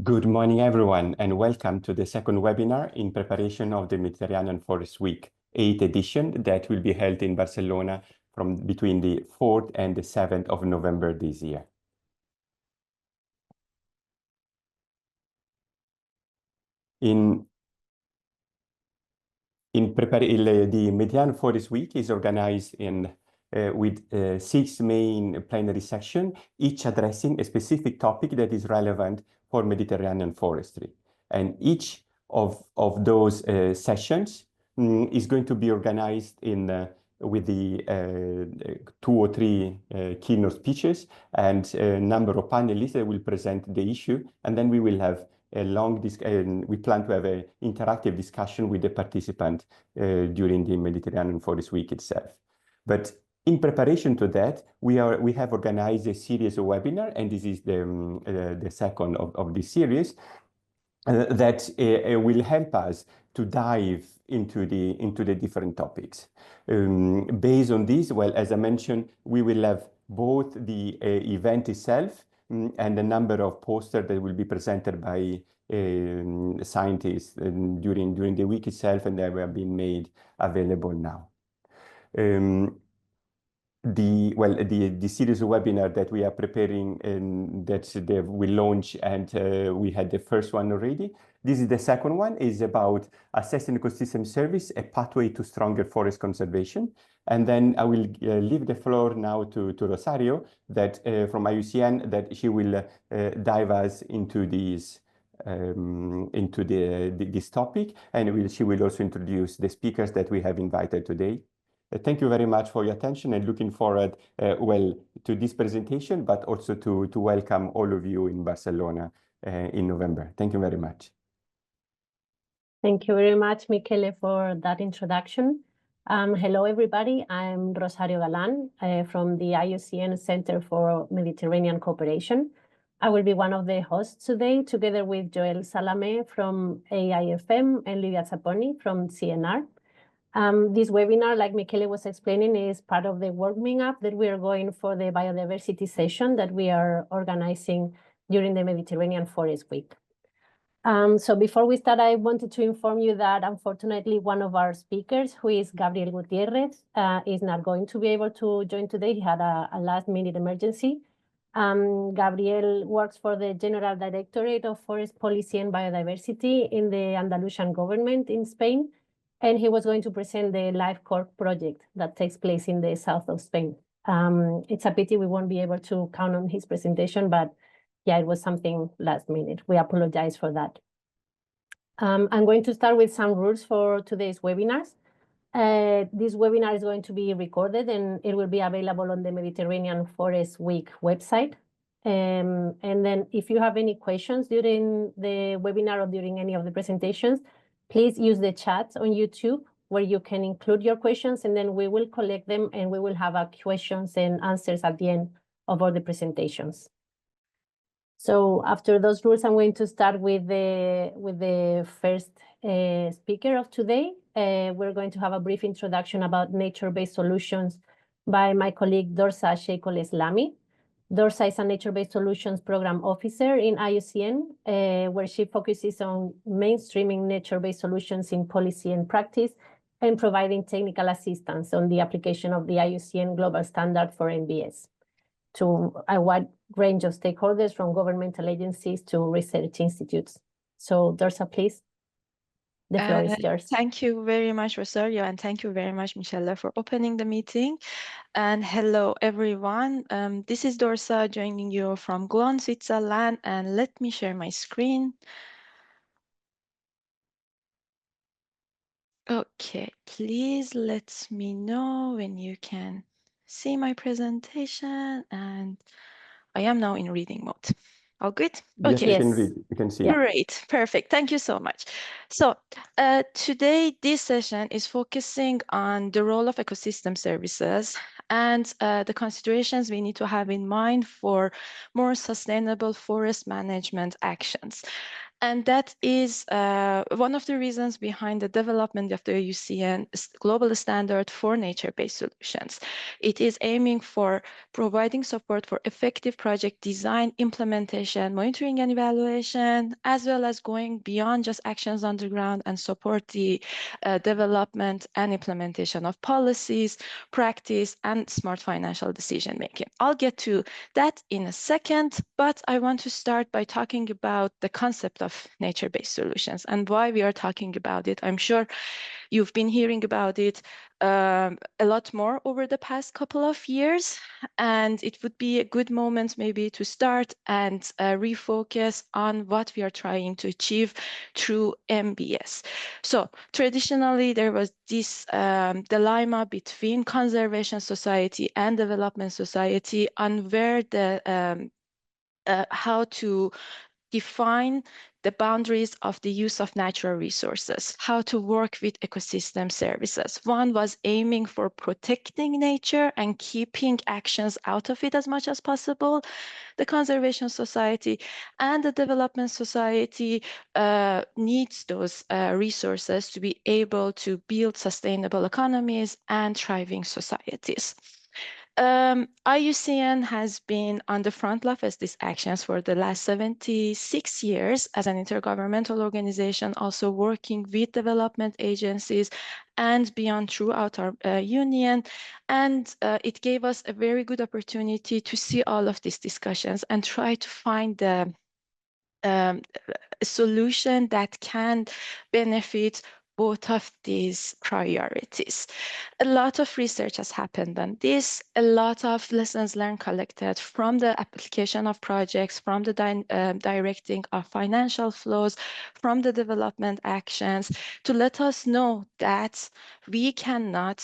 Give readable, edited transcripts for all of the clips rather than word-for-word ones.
Good morning, everyone, and welcome to the second webinar in preparation of the Mediterranean Forest Week 8th edition that will be held in Barcelona from between the 4th and the 7th of November this year. The Mediterranean Forest Week is organized with 6 main plenary sections, each addressing a specific topic that is relevant for Mediterranean forestry. And each of those sessions is going to be organized with the 2 or 3 keynote speeches and a number of panelists that will present the issue. And then we will have a we plan to have an interactive discussion with the participant during the Mediterranean Forest Week itself. But in preparation to that, we have organized a series of webinars, and this is the second of this series that will help us to dive into the different topics. Based on this, well, as I mentioned, we will have both the event itself and a number of posters that will be presented by scientists during the week itself, and that have been made available now. The series of webinars that we are preparing and that they will launch, and we had the first one already. This is the second one, is about assessing ecosystem service, a pathway to stronger forest conservation. And then I will leave the floor now to Rosario that from IUCN, that she will dive us into this topic, and she will also introduce the speakers that we have invited today. Thank you very much for your attention, and looking forward to this presentation, but also to welcome all of you in Barcelona in November. Thank you very much. Thank you very much, Michele, for that introduction. Hello, everybody. I'm Rosario Galan from the IUCN Center for Mediterranean Cooperation. I will be one of the hosts today, together with Joel Salame from AIFM and Livia Zapponi from CNR. This webinar, like Michele was explaining, is part of the warming up that we are going for the biodiversity session that we are organizing during the Mediterranean Forest Week. So before we start, I wanted to inform you that unfortunately one of our speakers, who is Gabriel Gutierrez, is not going to be able to join today. He had a last-minute emergency. Gabriel works for the General Directorate of Forest Policy and Biodiversity in the Andalusian government in Spain. And he was going to present the Live Cork project that takes place in the south of Spain. It's a pity we won't be able to count on his presentation, but yeah, it was something last minute. We apologize for that. I'm going to start with some rules for today's webinars. This webinar is going to be recorded, and it will be available on the Mediterranean Forest Week website. And then if you have any questions during the webinar or during any of the presentations, please use the chat on YouTube, where you can include your questions, and then we will collect them, and we will have our questions and answers at the end of all the presentations. So after those rules, I'm going to start with the first speaker of today. We're going to have a brief introduction about nature-based solutions by my colleague Dorsa Sheikol-Eslami. Dorsa is a nature-based solutions program officer in IUCN, where she focuses on mainstreaming nature-based solutions in policy and practice, and providing technical assistance on the application of the IUCN Global Standard for NBS to a wide range of stakeholders, from governmental agencies to research institutes. So Dorsa, please. The floor is yours. Thank you very much, Rosario, and thank you very much, Michele, for opening the meeting. And hello, everyone. This is Dorsa joining you from Gland, Switzerland, and let me share my screen. Okay, please let me know when you can see my presentation, and I am now in reading mode. All good? Okay. Yes, you can see. Great, perfect. Thank you so much. So today, this session is focusing on the role of ecosystem services and the considerations we need to have in mind for more sustainable forest management actions. And that is one of the reasons behind the development of the IUCN global standard for nature-based solutions. It is aiming for providing support for effective project design, implementation, monitoring and evaluation, as well as going beyond just actions on the ground and support the development and implementation of policies, practice, and smart financial decision making. I'll get to that in a second, but I want to start by talking about the concept of nature-based solutions and why we are talking about it. I'm sure you've been hearing about it a lot more over the past couple of years, and it would be a good moment maybe to start and refocus on what we are trying to achieve through MBS. So traditionally, there was this dilemma between conservation society and development society on where the how to define the boundaries of the use of natural resources, how to work with ecosystem services. One was aiming for protecting nature and keeping actions out of it as much as possible. The conservation society and the development society needs those resources to be able to build sustainable economies and thriving societies. IUCN has been on the front of these actions for the last 76 years as an intergovernmental organization, also working with development agencies and beyond throughout our union. And it gave us a very good opportunity to see all of these discussions and try to find the a solution that can benefit both of these priorities. A lot of research has happened on this, a lot of lessons learned collected from the application of projects, from the directing of financial flows, from the development actions, to let us know that we cannot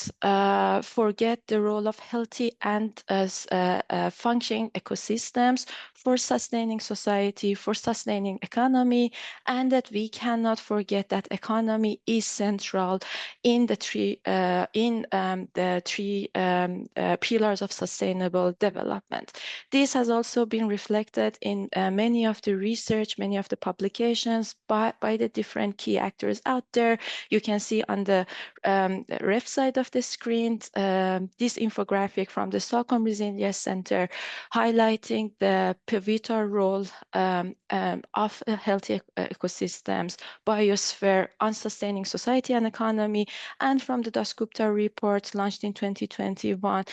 forget the role of healthy and functioning ecosystems for sustaining society, for sustaining economy, and that we cannot forget that economy is central in the three pillars of sustainable development. This has also been reflected in many of the research, many of the publications by the different key actors out there. You can see on the left side of the screen this infographic from the Stockholm Resilience Center highlighting the pivotal role of healthy ecosystems, biosphere, on sustaining society and economy, and from the Dasgupta report launched in 2021,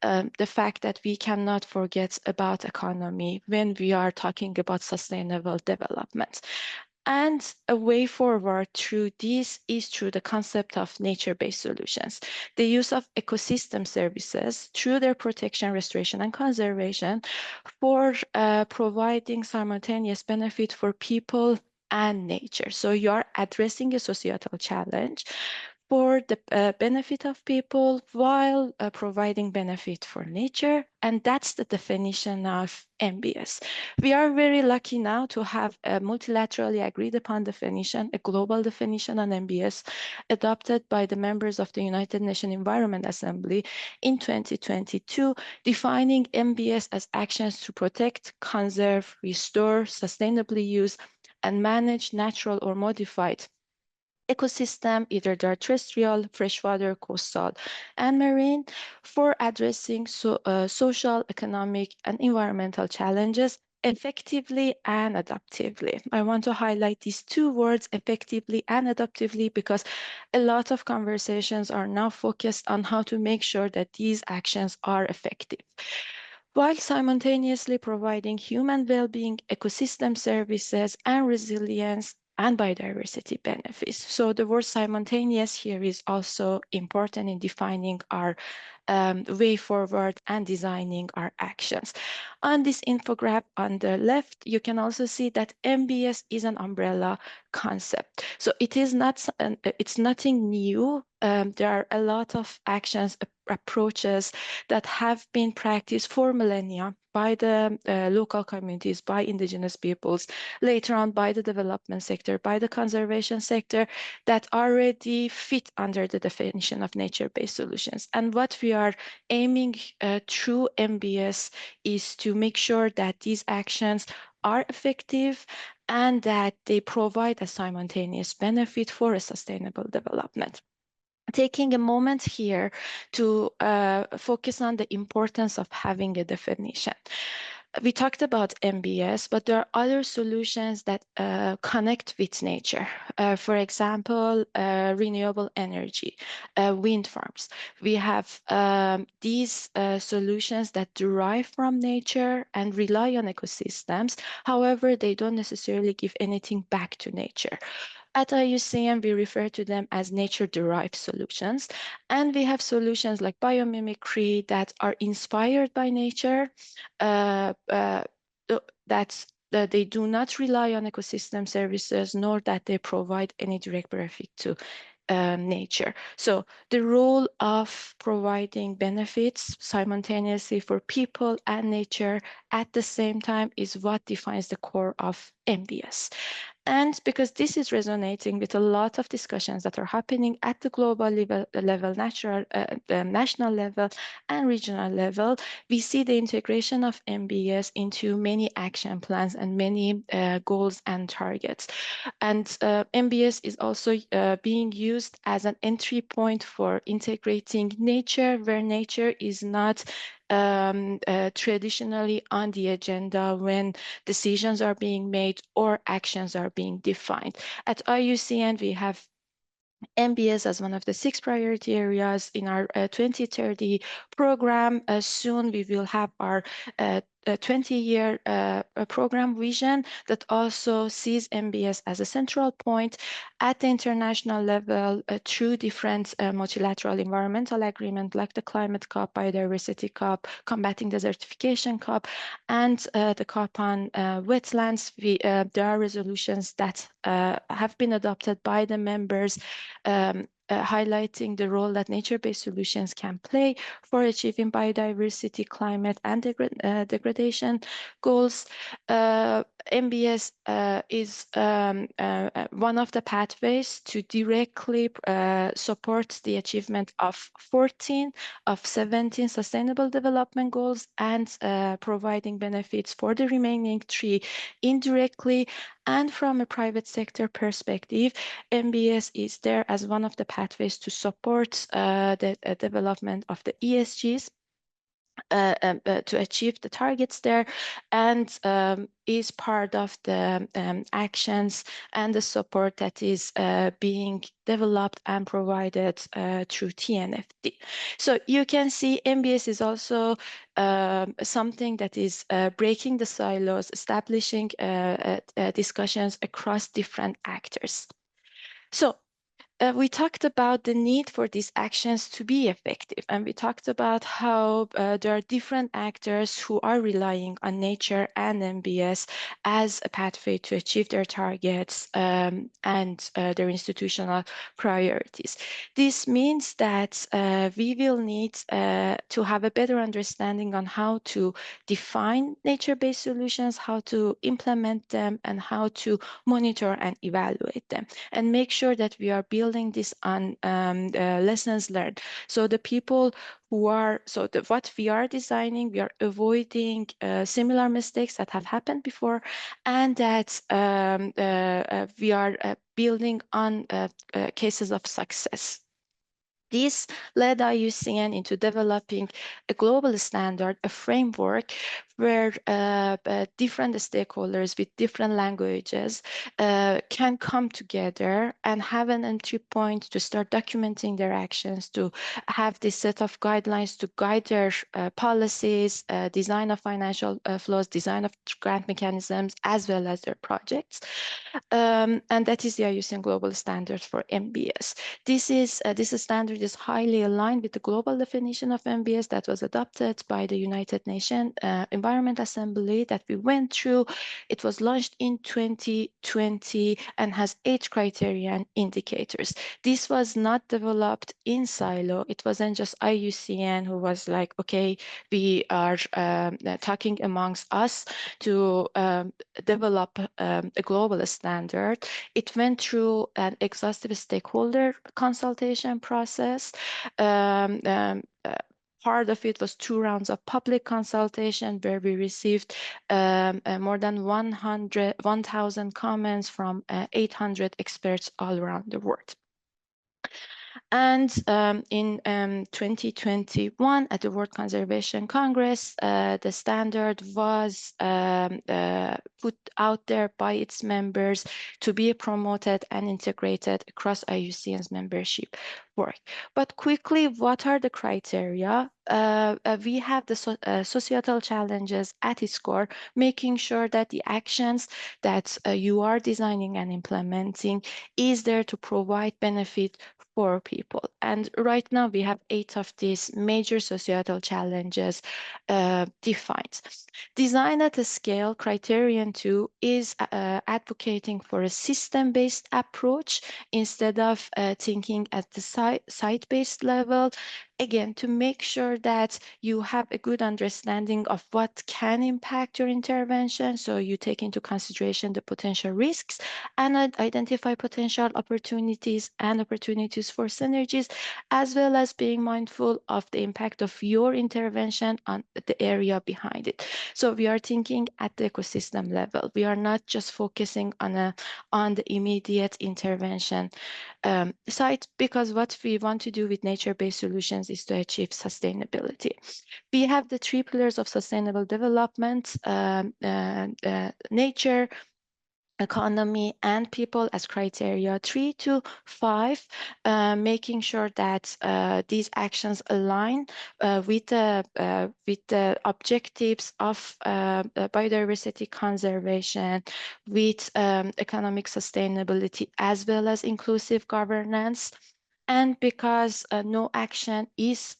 the fact that we cannot forget about economy when we are talking about sustainable development. And a way forward through this is through the concept of nature-based solutions. The use of ecosystem services through their protection, restoration, and conservation for providing simultaneous benefit for people and nature. So you are addressing a societal challenge for the benefit of people while providing benefit for nature. And that's the definition of MBS. We are very lucky now to have a multilaterally agreed upon definition, a global definition on MBS adopted by the members of the United Nations Environment Assembly in 2022, defining MBS as actions to protect, conserve, restore, sustainably use, and manage natural or modified ecosystem, either they're terrestrial, freshwater, coastal, and marine, for addressing social, economic, and environmental challenges effectively and adaptively. I want to highlight these two words, effectively and adaptively, because a lot of conversations are now focused on how to make sure that these actions are effective, while simultaneously providing human well-being, ecosystem services, and resilience and biodiversity benefits. So the word simultaneous here is also important in defining our way forward and designing our actions. On this infographic on the left, you can also see that MBS is an umbrella concept. So it is not, it's nothing new. There are a lot of actions, approaches that have been practiced for millennia by the local communities, by indigenous peoples, later on by the development sector, by the conservation sector, that already fit under the definition of nature-based solutions. And what we are aiming through MBS is to make sure that these actions are effective and that they provide a simultaneous benefit for a sustainable development. Taking a moment here to focus on the importance of having a definition. We talked about MBS, but there are other solutions that connect with nature. For example, renewable energy, wind farms. We have these solutions that derive from nature and rely on ecosystems. However, they don't necessarily give anything back to nature. At IUCN, we refer to them as nature-derived solutions. And we have solutions like biomimicry that are inspired by nature, that they do not rely on ecosystem services, nor that they provide any direct benefit to nature. So the role of providing benefits simultaneously for people and nature at the same time is what defines the core of MBS. And because this is resonating with a lot of discussions that are happening at the global level, national level, and regional level, we see the integration of MBS into many action plans and many goals and targets. And MBS is also being used as an entry point for integrating nature, where nature is not traditionally on the agenda when decisions are being made or actions are being defined. At IUCN, we have MBS as one of the 6 priority areas in our 2030 program. Soon we will have our 20-year program vision that also sees MBS as a central point at the international level through different multilateral environmental agreements like the Climate COP, Biodiversity COP, Combating Desertification COP, and the COP on wetlands. There are resolutions that have been adopted by the members highlighting the role that nature-based solutions can play for achieving biodiversity, climate, and degradation goals. MBS is one of the pathways to directly support the achievement of 14 of 17 Sustainable Development Goals and providing benefits for the remaining 3 indirectly. And from a private sector perspective, MBS is there as one of the pathways to support the development of the ESGs to achieve the targets there, and is part of the actions and the support that is being developed and provided through TNFD. So you can see MBS is also something that is breaking the silos, establishing discussions across different actors. So we talked about the need for these actions to be effective, and we talked about how there are different actors who are relying on nature and MBS as a pathway to achieve their targets and their institutional priorities. This means that we will need to have a better understanding on how to define nature-based solutions, how to implement them, and how to monitor and evaluate them, and make sure that we are building this on lessons learned. So the people who are, what we are designing, we are avoiding similar mistakes that have happened before, and that we are building on cases of success. This led IUCN into developing a global standard, a framework where different stakeholders with different languages can come together and have an entry point to start documenting their actions, to have this set of guidelines to guide their policies, design of financial flows, design of grant mechanisms, as well as their projects. And that is the IUCN Global Standard for MBS. This standard is highly aligned with the global definition of MBS that was adopted by the United Nations Environment Assembly that we went through. It was launched in 2020 and has 8 criteria and indicators. This was not developed in silo. It wasn't just IUCN who was like, okay, we are talking amongst us to develop a global standard. It went through an exhaustive stakeholder consultation process part of it was 2 rounds of public consultation where we received more than 1,000 comments from 800 experts all around the world. And in 2021, at the World Conservation Congress, the standard was put out there by its members to be promoted and integrated across IUCN's membership work. But quickly, what are the criteria? We have the societal challenges at its core, making sure that the actions that you are designing and implementing is there to provide benefit for people. And right now we have 8 of these major societal challenges defined. Design at a scale, criterion 2 is advocating for a system-based approach instead of thinking at the site-based level. Again, to make sure that you have a good understanding of what can impact your intervention. So you take into consideration the potential risks and identify potential opportunities and opportunities for synergies, as well as being mindful of the impact of your intervention on the area behind it. So we are thinking at the ecosystem level. We are not just focusing on the immediate intervention site, because what we want to do with nature-based solutions is to achieve sustainability. We have the 3 pillars of sustainable development, nature, economy, and people as criteria 3 to 5, making sure that these actions align with the objectives of biodiversity conservation, with economic sustainability, as well as inclusive governance. And because no action is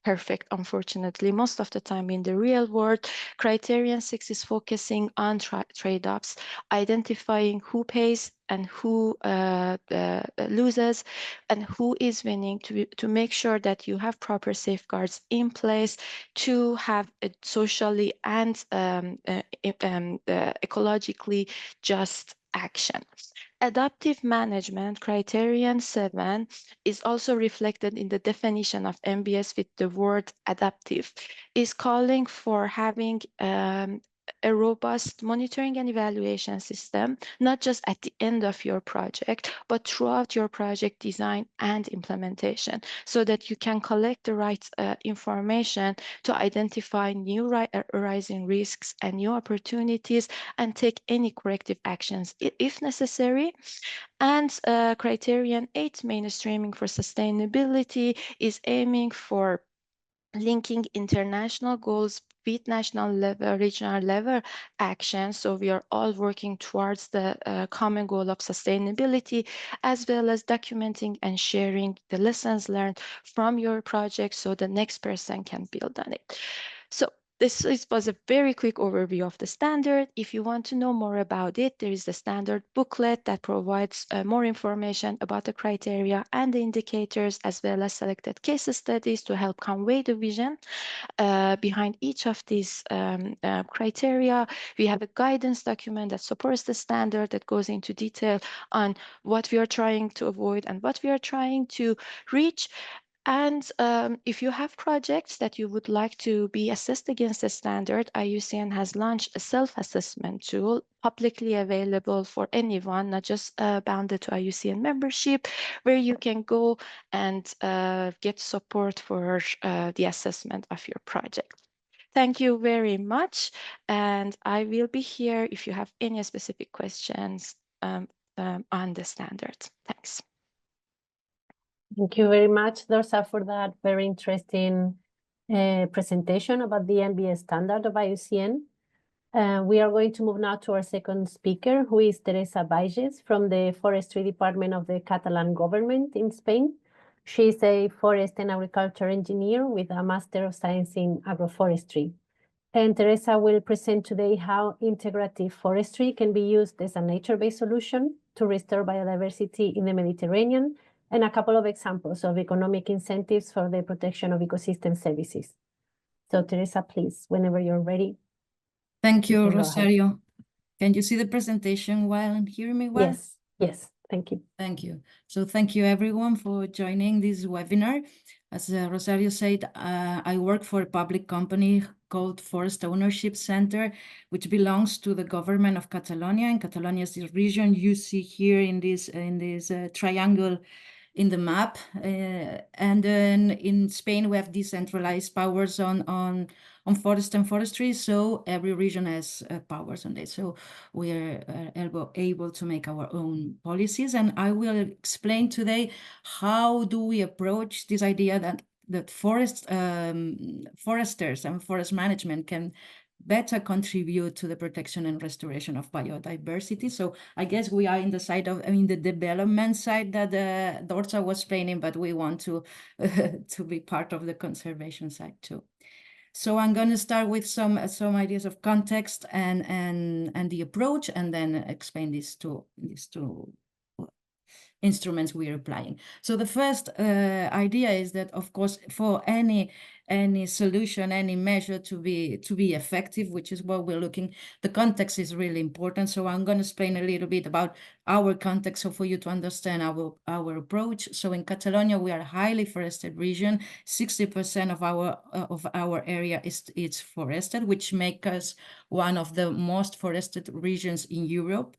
perfect, unfortunately, most of the time in the real world, criterion 6 is focusing on trade-offs, identifying who pays and who loses and who is winning, to make sure that you have proper safeguards in place to have a socially and ecologically just action. Adaptive management, criterion 7, is also reflected in the definition of MBS with the word adaptive, is calling for having a robust monitoring and evaluation system, not just at the end of your project, but throughout your project design and implementation, so that you can collect the right information to identify new arising risks and new opportunities and take any corrective actions if necessary. And criterion 8, mainstreaming for sustainability, is aiming for linking international goals with national level, regional level action. So we are all working towards the common goal of sustainability, as well as documenting and sharing the lessons learned from your project so the next person can build on it. So this was a very quick overview of the standard. If you want to know more about it, there is the standard booklet that provides more information about the criteria and the indicators, as well as selected case studies to help convey the vision behind each of these criteria. We have a guidance document that supports the standard, that goes into detail on what we are trying to avoid and what we are trying to reach. And if you have projects that you would like to be assessed against the standard, IUCN has launched a self-assessment tool publicly available for anyone, not just bounded to IUCN membership, where you can go and get support for the assessment of your project. Thank you very much. And I will be here if you have any specific questions on the standard. Thanks. Thank you very much, Dorsa, for that very interesting presentation about the MBS standard of IUCN. We are going to move now to our second speaker, who is Teresa Baiges from the Forestry Department of the Catalan Government in Spain. She is a forest and agriculture engineer with a Master of Science in Agroforestry. And Teresa will present today how integrative forestry can be used as a nature-based solution to restore biodiversity in the Mediterranean, and a couple of examples of economic incentives for the protection of ecosystem services. So Teresa, please, whenever you're ready. Thank you, Rosario. Can you see the presentation well and hear me well? Yes, yes. Thank you. Thank you. So thank you everyone for joining this webinar. As Rosario said, I work for a public company called Forest Ownership Center, which belongs to the government of Catalonia. And Catalonia is the region you see here in this triangle in the map. And then in Spain, we have decentralized powers on forest and forestry. So every region has powers on this. So we are able to make our own policies. And I will explain today how do we approach this idea that foresters and forest management can better contribute to the protection and restoration of biodiversity. So I guess we are in the side of, the development side that Dorsa was explaining, but we want to to be part of the conservation side too. So I'm going to start with some ideas of context and the approach, and then explain these two instruments we are applying. So the first idea is that, of course, for any solution, any measure to be effective, which is what we're looking, the context is really important. So I'm going to explain a little bit about our context, so for you to understand our approach. So in Catalonia, we are a highly forested region. 60% of our area is forested, which makes us one of the most forested regions in Europe.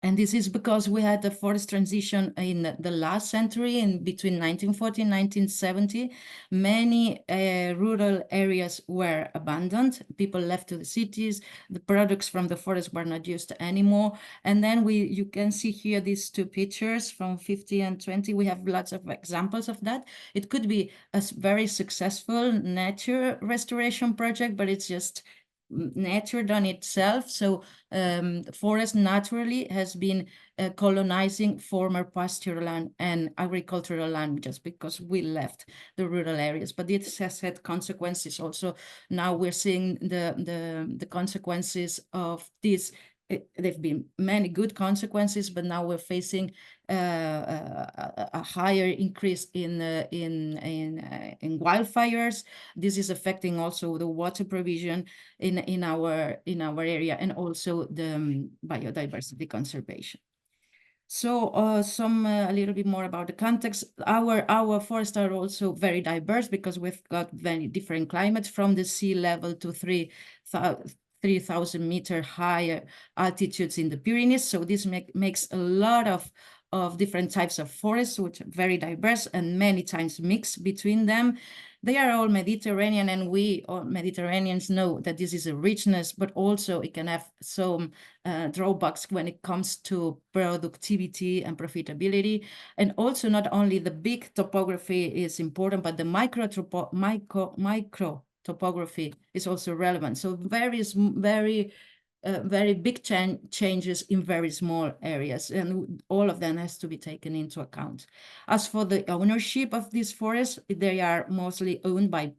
And this is because we had the forest transition in the last century, in between 1940 and 1970. Many rural areas were abandoned. People left to the cities. The products from the forest were not used anymore. And then you can see here these two pictures from 50 and 20. We have lots of examples of that. It could be a very successful nature restoration project, but it's just nature done itself. So forest naturally has been colonizing former pasture land and agricultural land just because we left the rural areas. But it has had consequences also. Now we're seeing the consequences of this. There've been many good consequences, but now we're facing a higher increase in wildfires. This is affecting also the water provision in our area, and also the biodiversity conservation. So a little bit more about the context. Our forests are also very diverse because we've got very different climates, from the sea level to 3,000 meter higher altitudes in the Pyrenees. So this makes a lot of different types of forests, which are very diverse and many times mixed between them. They are all Mediterranean, and we all Mediterraneans know that this is a richness, but also it can have some drawbacks when it comes to productivity and profitability. And also not only the big topography is important, but the micro topography is also relevant. So very big changes in very small areas, and all of them has to be taken into account. As for the ownership of these forests, they are mostly owned by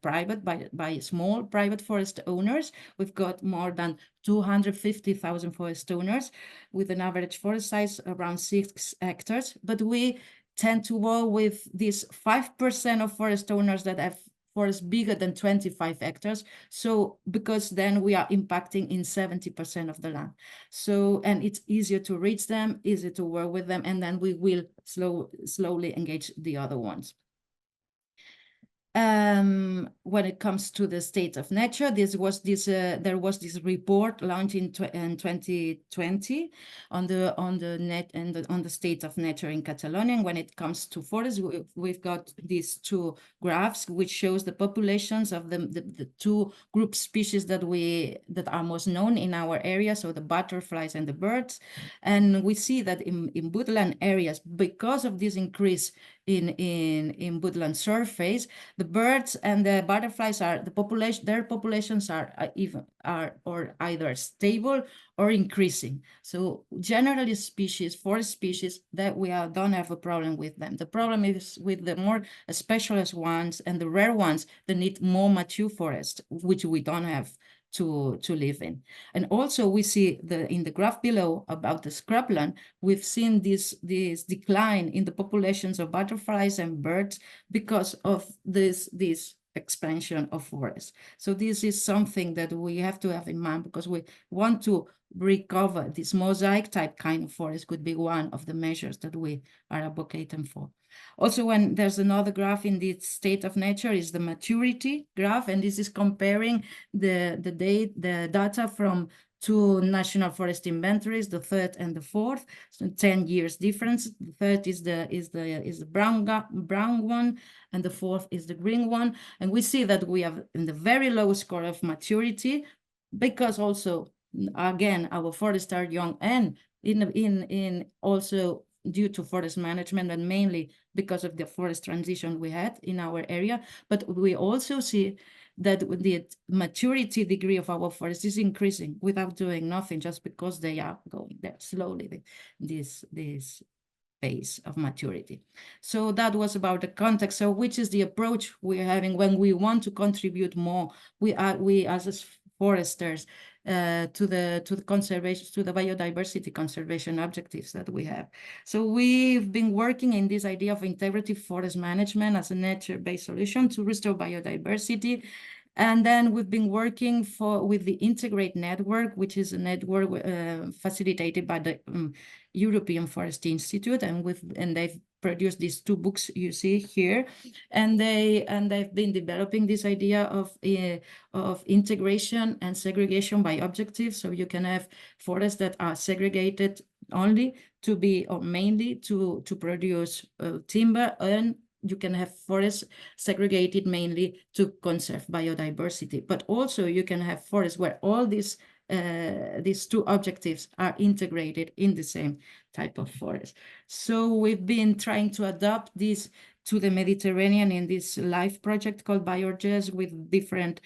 small private forest owners. We've got more than 250,000 forest owners with an average forest size around 6 hectares. But we tend to work with these 5% of forest owners that have forests bigger than 25 hectares. So because then we are impacting in 70% of the land. So, and it's easier to reach them, easier to work with them, and then we will slowly engage the other ones. When it comes to the state of nature, there was this report launched in 2020 on the state of nature in Catalonia. And when it comes to forests, we've got these two graphs which shows the populations of the two group species that are most known in our area, so the butterflies and the birds. And we see that in woodland areas, because of this increase in woodland surface, the birds and the butterflies their populations are either stable or increasing. So generally forest species that we don't have a problem with them. The problem is with the more specialized ones and the rare ones that need more mature forest, which we don't have to live in. And also we see in the graph below about the scrubland, we've seen this decline in the populations of butterflies and birds because of this expansion of forests. So this is something that we have to have in mind, because we want to recover this mosaic type kind of forest. Could be one of the measures that we are advocating for. Also, when there's another graph in the state of nature is the maturity graph, and this is comparing the data from two national forest inventories, the third and the fourth, so 10 years difference. The third is the brown one, and the fourth is the green one. And we see that we have in the very low score of maturity, because also, again, our forests are young, and in also due to forest management, and mainly because of the forest transition we had in our area. But we also see that the maturity degree of our forest is increasing without doing nothing, just because they are going there slowly, this phase of maturity. So that was about the context. So which is the approach we're having when we want to contribute more? We as foresters to the conservation, to the biodiversity conservation objectives that we have. So we've been working in this idea of integrative forest management as a nature-based solution to restore biodiversity. And then we've been working with the Integrate Network, which is a network facilitated by the European Forest Institute, and they've produced these two books you see here, and they've been developing this idea of integration and segregation by objectives. So you can have forests that are segregated only to be, or mainly to produce timber, and you can have forests segregated mainly to conserve biodiversity. But also you can have forests where all these two objectives are integrated in the same type of forest. So we've been trying to adapt this to the Mediterranean in this live project called BioGES, with different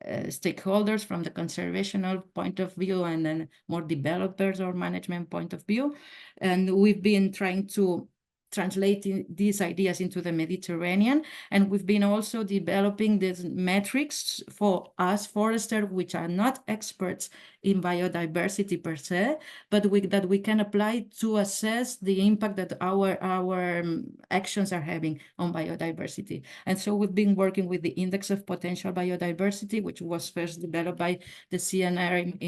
stakeholders from the conservational point of view, and then more developers or management point of view. And we've been trying to translating these ideas into the Mediterranean. And we've been also developing these metrics for us foresters, which are not experts in biodiversity per se, but that we can apply to assess the impact that our actions are having on biodiversity. And so we've been working with the Index of Potential Biodiversity, which was first developed by the CNR,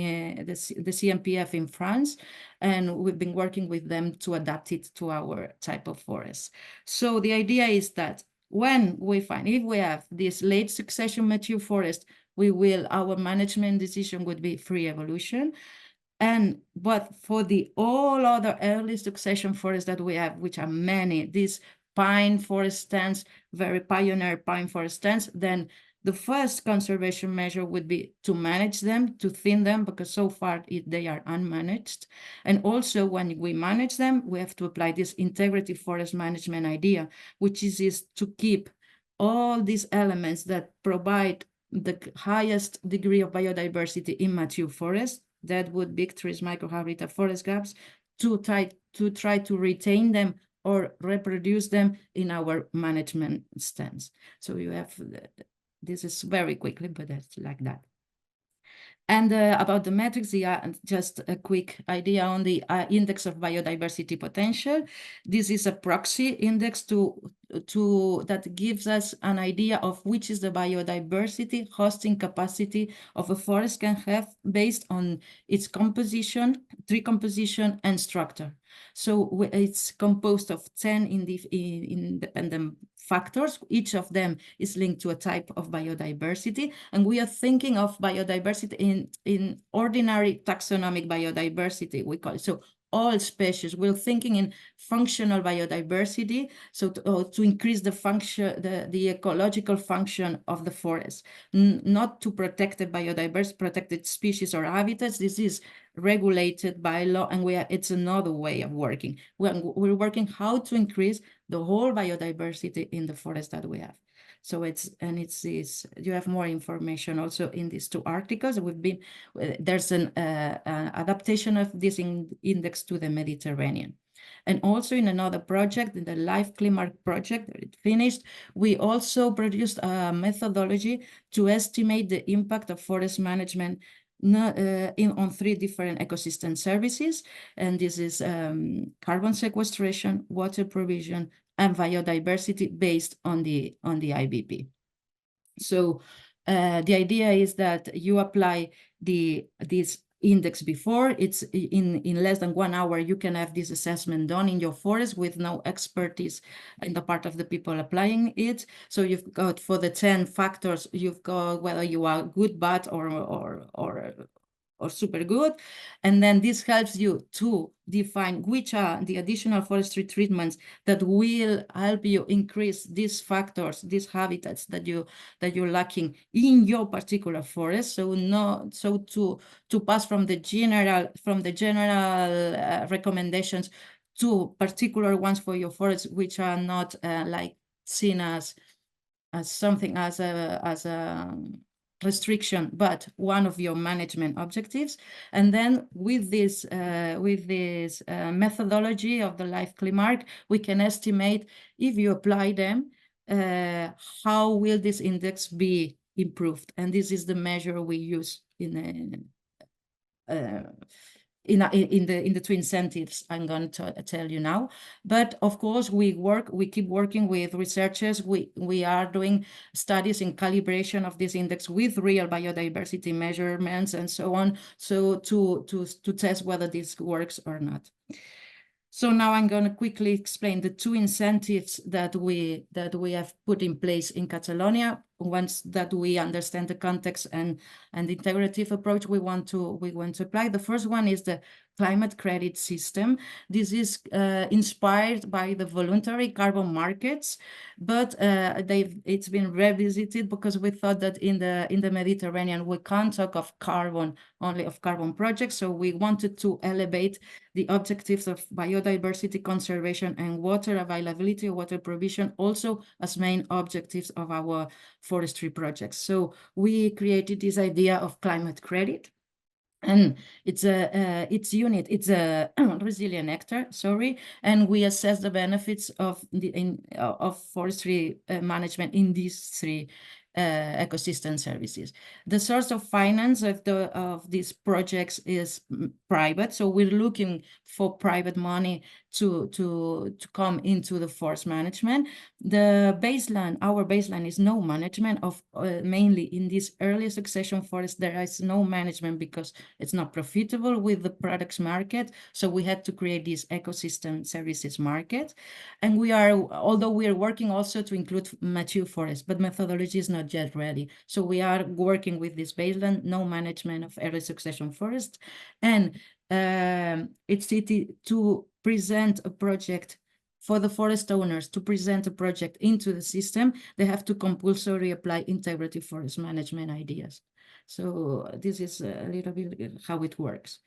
the CNPF in France. And we've been working with them to adapt it to our type of forest. So the idea is that when we find, if we have this late succession mature forest, our management decision would be free evolution. But for the all other early succession forests that we have, which are many, these pine forest stands, very pioneer pine forest stands, then the first conservation measure would be to manage them, to thin them, because so far they are unmanaged. And also when we manage them, we have to apply this integrative forest management idea, which is to keep all these elements that provide the highest degree of biodiversity in mature forests, that would be trees, microhabitat, forest gaps, to try to retain them or reproduce them in our management stance. So you have, this is very quickly, but that's like that. And about the metrics, just a quick idea on the Index of Biodiversity Potential. This is a proxy index that gives us an idea of which is the biodiversity hosting capacity of a forest can have based on its composition, tree composition, and structure. So it's composed of 10 independent factors. Each of them is linked to a type of biodiversity. And we are thinking of biodiversity in ordinary taxonomic biodiversity, we call it. So all species, we're thinking in functional biodiversity, so to increase the function, the ecological function of the forest, not to protect the biodiversity, protected species or habitats. This is regulated by law, and it's another way of working. We're working how to increase the whole biodiversity in the forest that we have. So you have more information also in these two articles. There's an adaptation of this index to the Mediterranean. And also in another project, in the Life Climate project that it finished, we also produced a methodology to estimate the impact of forest management on 3 different ecosystem services. And this is carbon sequestration, water provision, and biodiversity based on the IBP. So the idea is that you apply this index before. It's in less than 1 hour, you can have this assessment done in your forest with no expertise in the part of the people applying it. So you've got, for the 10 factors, you've got whether you are good, bad, or super good. And then this helps you to define which are the additional forestry treatments that will help you increase these factors, these habitats that you're lacking in your particular forest. So to pass from the general recommendations to particular ones for your forest, which are not like seen as something as a restriction, but one of your management objectives. And then with this methodology of the life mark, we can estimate, if you apply them, how will this index be improved. And this is the measure we use in the two incentives I'm going to tell you now. But of course, we keep working with researchers. We are doing studies in calibration of this index with real biodiversity measurements and so on, so to test whether this works or not. So now I'm going to quickly explain the two incentives that we have put in place in Catalonia. Once that we understand the context and the integrative approach we want to apply. The first one is the climate credit system. This is inspired by the voluntary carbon markets, but it's been revisited because we thought that in the Mediterranean we can't talk of carbon, only of carbon projects. So we wanted to elevate the objectives of biodiversity conservation and water availability, water provision, also as main objectives of our forestry projects. So we created this idea of climate credit, and it's a resilient hectare, and we assess the benefits of forestry management in these three ecosystem services. The source of finance of these projects is private, so we're looking for private money to come into the forest management. Our baseline is no management of mainly in this early succession forest. There is no management because it's not profitable with the products market. So we had to create this ecosystem services market. And although we are working also to include mature forests, but methodology is not yet ready. So we are working with this baseline, no management of early succession forest. And it's to present a project for the forest owners. To present a project into the system, they have to compulsorily apply integrative forest management ideas. So this is a little bit how it works.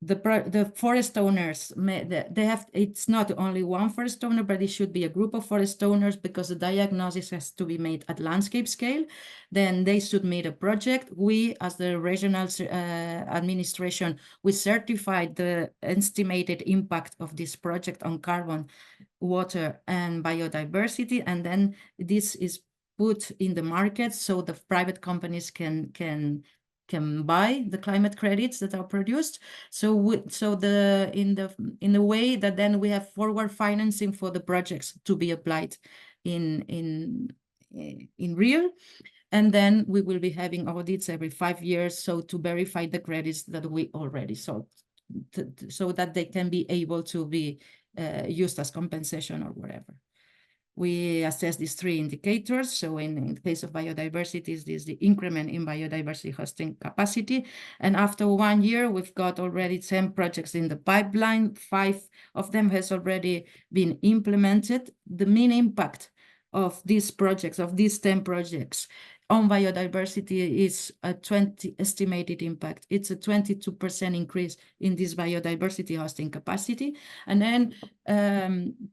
The forest owners, it's not only one forest owner, but it should be a group of forest owners, because the diagnosis has to be made at landscape scale. Then they submit a project. We, as the regional administration, we certified the estimated impact of this project on carbon, water, and biodiversity. And then this is put in the market so the private companies can buy the climate credits that are produced. So in the way that then we have forward financing for the projects to be applied in real. And then we will be having audits every 5 years, so to verify the credits that we already sold, so that they can be able to be used as compensation or whatever. We assess these three indicators. So in the case of biodiversity, this is the increment in biodiversity hosting capacity. And after 1 year, we've got already 10 projects in the pipeline. 5 of them has already been implemented. The mean impact of these projects, of these 10 projects on biodiversity, is a 20 estimated impact. It's a 22% increase in this biodiversity hosting capacity. And then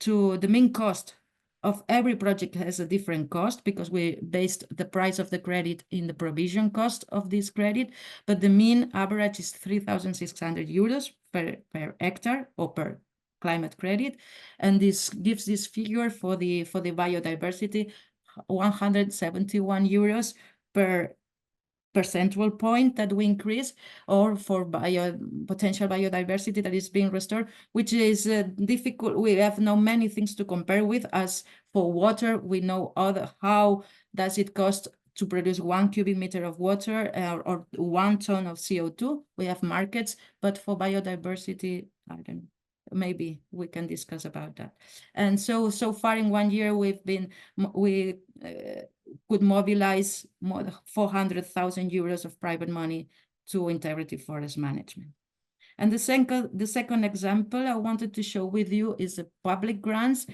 to the mean cost of every project has a different cost, because we based the price of the credit in the provision cost of this credit, but the mean average is 3,600 euros per hectare or per climate credit. And this gives this figure for the biodiversity, 171 euros per percentage point that we increase, or for potential biodiversity that is being restored, which is difficult. We have now many things to compare with. As for water, we know how does it cost to produce 1 cubic meter of water or 1 ton of CO2. We have markets, but for biodiversity, I don't know. Maybe we can discuss about that. And so far in 1 year, we could mobilize more than 400,000 euros of private money to integrative forest management. And the second example I wanted to show with you is the public grants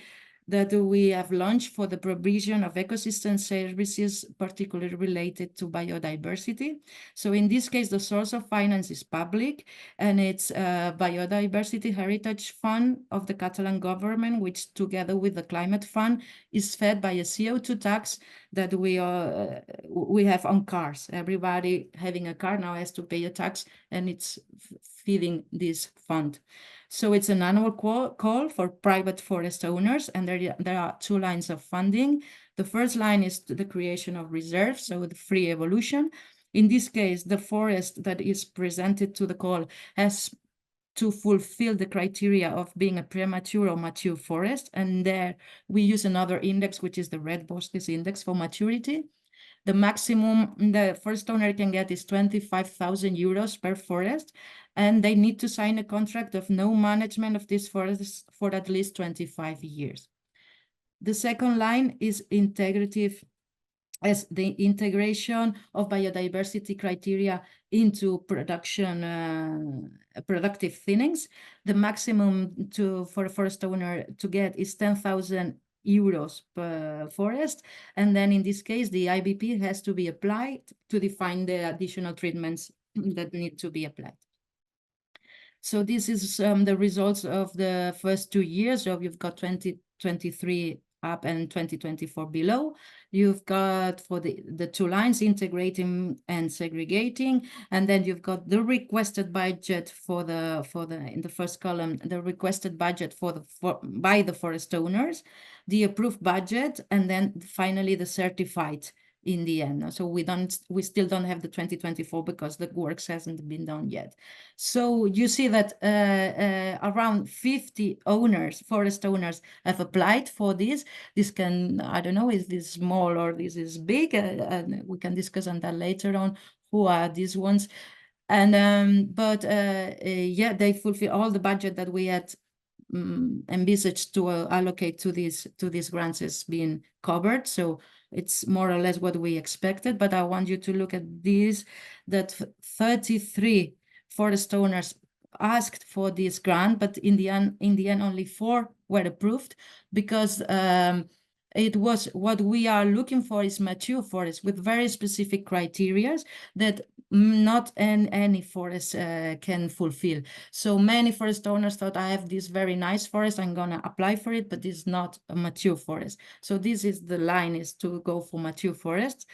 that we have launched for the provision of ecosystem services, particularly related to biodiversity. So in this case, the source of finance is public, and it's a Biodiversity Heritage Fund of the Catalan Government, which together with the Climate Fund is fed by a CO2 tax that we have on cars. Everybody having a car now has to pay a tax, and it's feeding this fund. So it's an annual call for private forest owners, and there are 2 lines of funding. The first line is the creation of reserves, so the free evolution. In this case, the forest that is presented to the call has to fulfill the criteria of being a premature or mature forest, and there we use another index, which is the Red Bosques Index for maturity. The maximum the forest owner can get is 25,000 euros per forest, and they need to sign a contract of no management of this forest for at least 25 years. The second line is integrative, as the integration of biodiversity criteria into productive thinnings. The maximum for a forest owner to get is 10,000 euros per forest, and then in this case the IBP has to be applied to define the additional treatments that need to be applied. So this is the results of the first 2 years. So you've got 2023 up and 2024 below. You've got for the 2 lines, integrating and segregating, and then you've got the requested budget for the in the first column, the requested budget by the forest owners, the approved budget, and then finally the certified in the end. So we still don't have the 2024 because the works hasn't been done yet. So you see that around 50 forest owners have applied for this. This can, I don't know, is this small or this is big? And we can discuss on that later on, who are these ones. And yeah, they fulfill all the budget that we had envisaged to allocate to these grants has been covered. So it's more or less what we expected, but I want you to look at this, that 33 forest owners asked for this grant, but in the end only 4 were approved, because it was what we are looking for is mature forests with very specific criteria that not any forest can fulfill. So many forest owners thought, I have this very nice forest, I'm gonna apply for it, but it's not a mature forest. So this is the line, is to go for mature forests.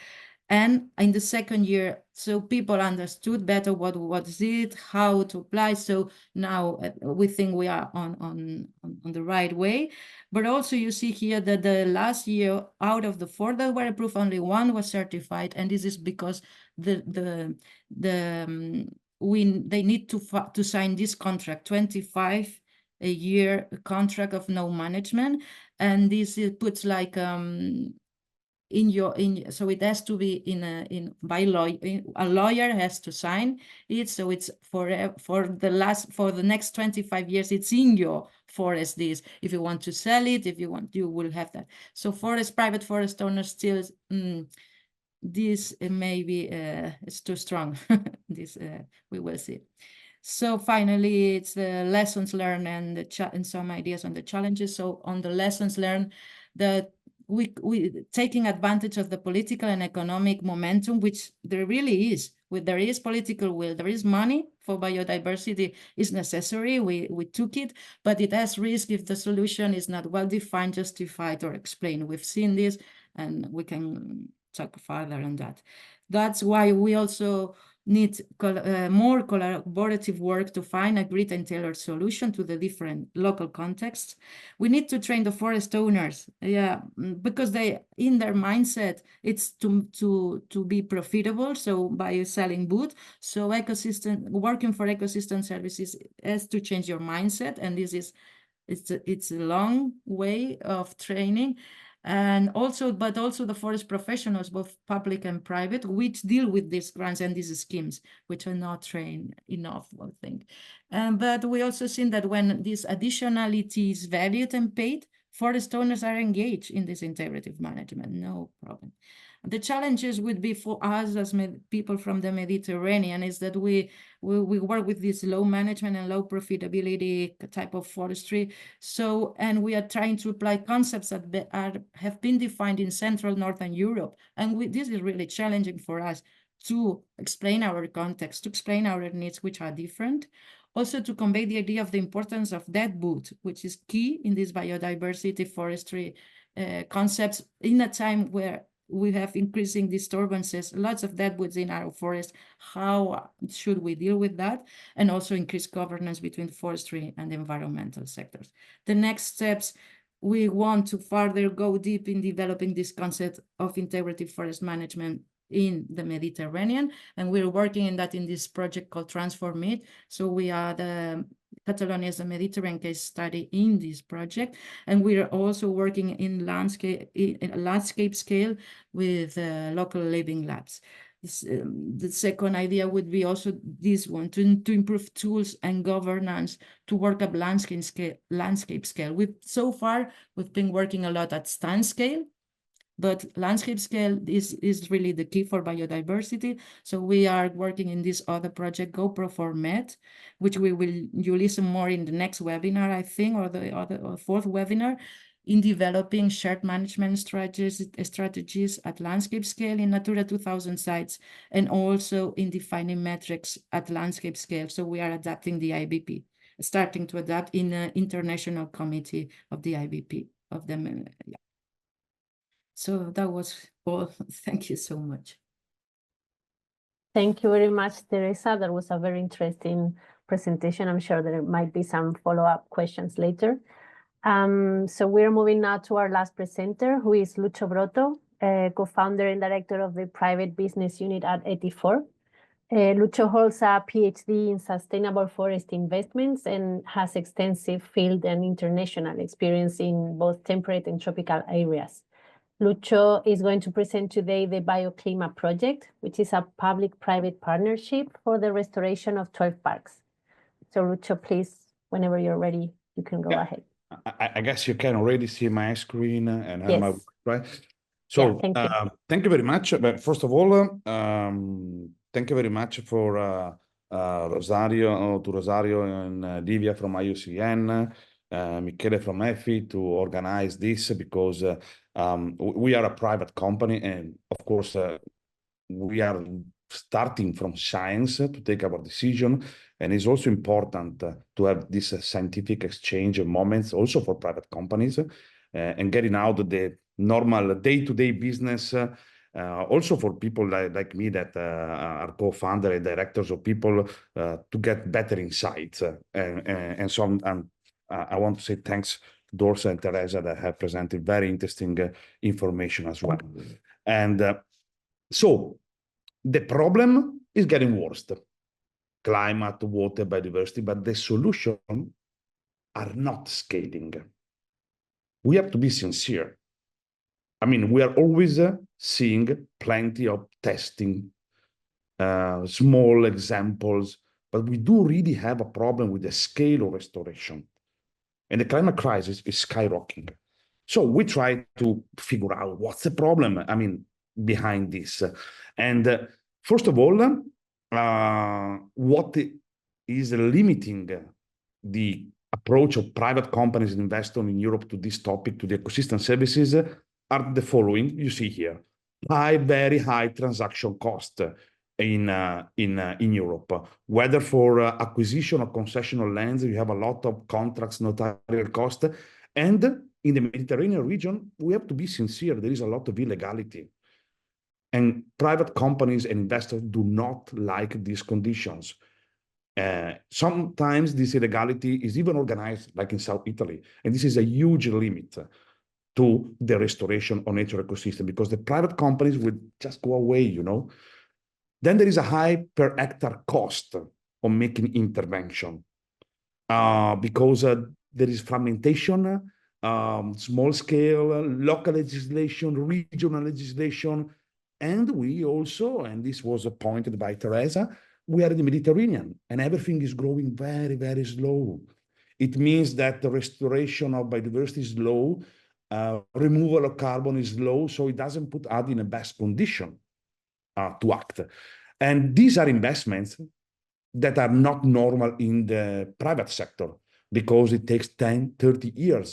And in the second year, so people understood better what is it, how to apply. So now we think we are on the right way. But also you see here that the last year, out of the 4 that were approved, only 1 was certified, and this is because they need to sign this contract, 25 a year contract of no management, and this puts like so it has to be by law. A lawyer has to sign it, so it's for the next 25 years. It's in your forest. This, if you want to sell it, if you want, you will have that. So private forest owners still, this maybe it's too strong. This we will see. So finally, it's the lessons learned and some ideas on the challenges. So on the lessons learned, that we taking advantage of the political and economic momentum, which there really is. There is political will, there is money for biodiversity is necessary. We took it, but it has risk if the solution is not well defined, justified, or explained. We've seen this, and we can talk further on that. That's why we also need more collaborative work to find agreed and tailored solution to the different local contexts. We need to train the forest owners, because they, in their mindset, it's to be profitable. So by selling wood, so working for ecosystem services has to change your mindset, and this is it's a long way of training. And also the forest professionals, both public and private, which deal with these grants and these schemes, which are not trained enough, I think. But we also seen that when this additionality is valued and paid, forest owners are engaged in this integrative management, no problem. The challenges would be for us as people from the Mediterranean is that we work with this low management and low profitability type of forestry. So, and we are trying to apply concepts that have been defined in Central Northern Europe. And this is really challenging for us to explain our context, to explain our needs, which are different. Also to convey the idea of the importance of deadwood, which is key in this biodiversity forestry concepts in a time where we have increasing disturbances, lots of deadwoods in our forest. How should we deal with that? And also increase governance between forestry and environmental sectors. The next steps, we want to further go deep in developing this concept of integrative forest management in the Mediterranean. And we're working in that in this project called Transform It. So we are the Catalonia is a Mediterranean case study in this project, and we are also working in landscape scale with local living labs. The second idea would be also this one, to improve tools and governance to work at landscape scale. So far, we've been working a lot at stand scale, but landscape scale is really the key for biodiversity. So we are working in this other project, GoPro for Med, which you listen more in the next webinar, I think, or the fourth webinar, in developing shared management strategies at landscape scale in Natura 2000 sites, and also in defining metrics at landscape scale. So we are adapting the IBP, starting to adapt in the international committee of the IBP of them. Yeah. So that was all. Thank you so much. Thank you very much, Teresa. That was a very interesting presentation. I'm sure there might be some follow-up questions later. So we're moving now to our last presenter, who is Lucio Brotto, co-founder and director of the private business unit at ETIFOR. Lucio holds a PhD in sustainable forest investments and has extensive field and international experience in both temperate and tropical areas. Lucio is going to present today the BioClima project, which is a public-private partnership for the restoration of 12 parks. So Lucio, please, whenever you're ready, you can go ahead. I guess you can already see my screen and yes. my right. So thank you very much. But first of all, thank you very much for Rosario and Livia from IUCN, Michele from EFI to organize this, because we are a private company, and of course we are starting from science to take our decision, and it's also important to have this scientific exchange moments also for private companies, and getting out of the normal day-to-day business, also for people like me that are co-founder and directors of people, to get better insights, and so I want to say thanks to Dorsa and Teresa that have presented very interesting information as well. And so the problem is getting worse. Climate, water, biodiversity, but the solutions are not scaling. We have to be sincere. I mean, we are always seeing plenty of testing, small examples, but we do really have a problem with the scale of restoration. And the climate crisis is skyrocketing. So we try to figure out what's the problem, I mean, behind this. And first of all, what is limiting the approach of private companies and investors in Europe to this topic, to the ecosystem services, are the following you see here. Very high transaction cost in Europe, whether for acquisition or concessional lands, you have a lot of contracts, notarial cost. And in the Mediterranean region, we have to be sincere, there is a lot of illegality. And private companies and investors do not like these conditions. Sometimes this illegality is even organized, like in South Italy. And this is a huge limit to the restoration of nature ecosystem, because the private companies would just go away, you know. Then there is a high per hectare cost of making intervention, because there is fragmentation, small scale, local legislation, regional legislation. And we also, and this was pointed by Teresa, we are in the Mediterranean and everything is growing very, very slow. It means that the restoration of biodiversity is low, removal of carbon is low, so it doesn't put us in the best condition to act. And these are investments that are not normal in the private sector, because it takes 10, 30 years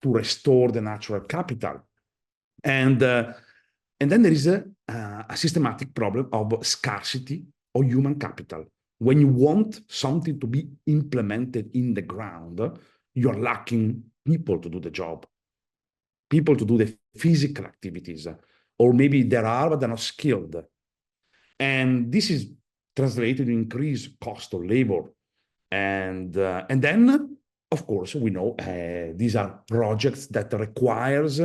to restore the natural capital. And then there is a systematic problem of scarcity of human capital. When you want something to be implemented in the ground, you're lacking people to do the job, people to do the physical activities, or maybe there are, but they're not skilled. And this is translated in increased cost of labor. And then, of course, we know these are projects that requires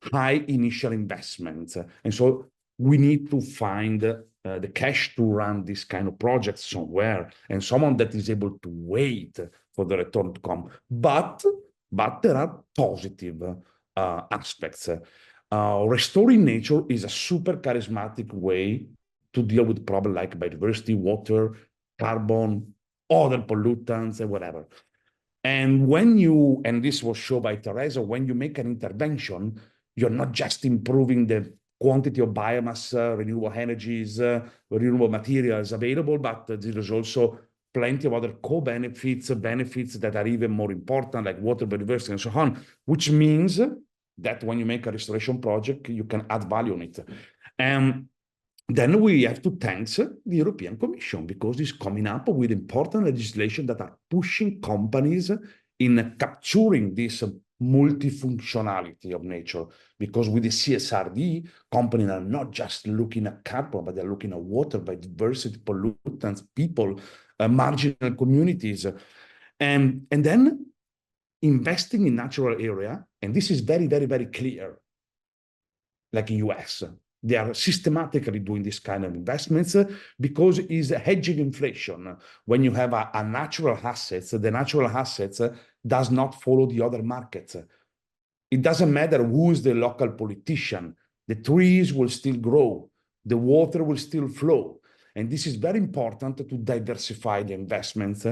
high initial investments. And so we need to find the cash to run this kind of projects somewhere, and someone that is able to wait for the return to come. But there are positive aspects. Restoring nature is a super charismatic way to deal with problems like biodiversity, water, carbon, other pollutants, and whatever. And when you, and this was shown by Teresa, when you make an intervention, you're not just improving the quantity of biomass, renewable energies, renewable materials available, but there is also plenty of other co-benefits, benefits that are even more important, like water biodiversity and so on, which means that when you make a restoration project, you can add value on it. And then we have to thank the European Commission, because it's coming up with important legislation that are pushing companies in capturing this multifunctionality of nature. Because with the CSRD, companies are not just looking at carbon, but they're looking at water, biodiversity, pollutants, people, marginal communities. And then investing in natural area, and this is very, very, very clear, like in US. They are systematically doing this kind of investments because it's hedging inflation. When you have a natural assets, the natural assets does not follow the other markets. It doesn't matter who is the local politician. The trees will still grow. The water will still flow. And this is very important to diversify the investments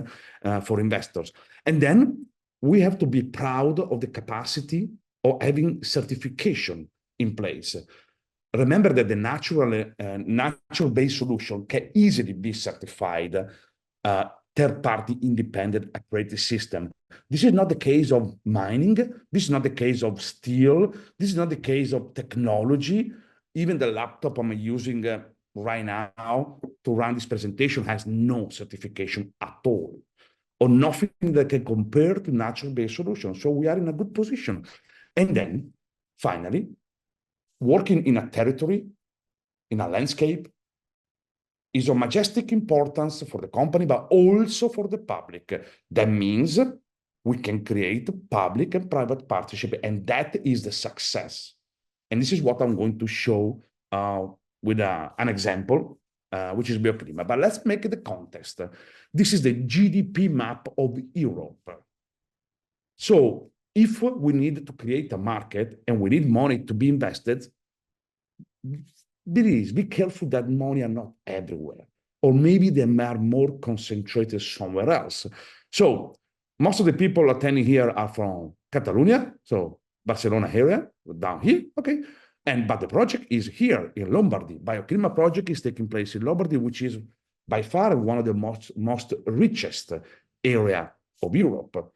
for investors. And then we have to be proud of the capacity of having certification in place. Remember that the natural-based solution can easily be certified third-party independent accredited system. This is not the case of mining. This is not the case of steel. This is not the case of technology. Even the laptop I'm using right now to run this presentation has no certification at all, or nothing that can compare to natural-based solutions. So we are in a good position. And then, finally, working in a territory, in a landscape, is of majestic importance for the company, but also for the public. That means we can create public and private partnership, and that is the success. And this is what I'm going to show with an example, which is bioclima. But let's make the context. This is the GDP map of Europe. So if we need to create a market and we need money to be invested, please be careful that money are not everywhere, or maybe they are more concentrated somewhere else. So most of the people attending here are from Catalonia, so Barcelona area, down here, okay? But the project is here in Lombardy. Bioclima project is taking place in Lombardy, which is by far one of the most richest area of Europe.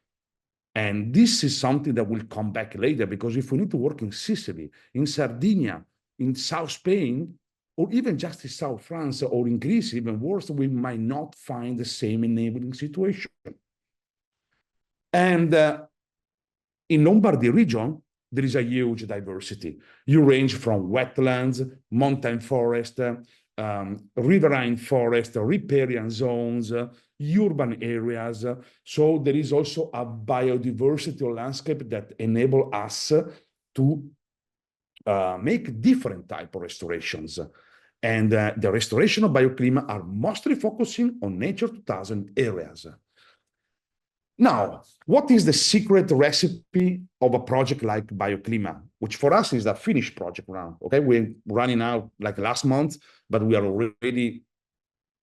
And this is something that will come back later, because if we need to work in Sicily, in Sardinia, in South Spain, or even just in South France, or in Greece, even worse, we might not find the same enabling situation. And in Lombardy region, there is a huge diversity. You range from wetlands, mountain forest, riverine forest, riparian zones, urban areas. So there is also a biodiversity landscape that enable us to make different type of restorations. And the restoration of bioclimate are mostly focusing on Nature 2000 areas. Now, what is the secret recipe of a project like bioclimate, which for us is a finished project now? Okay, we're running out like last month, but we are already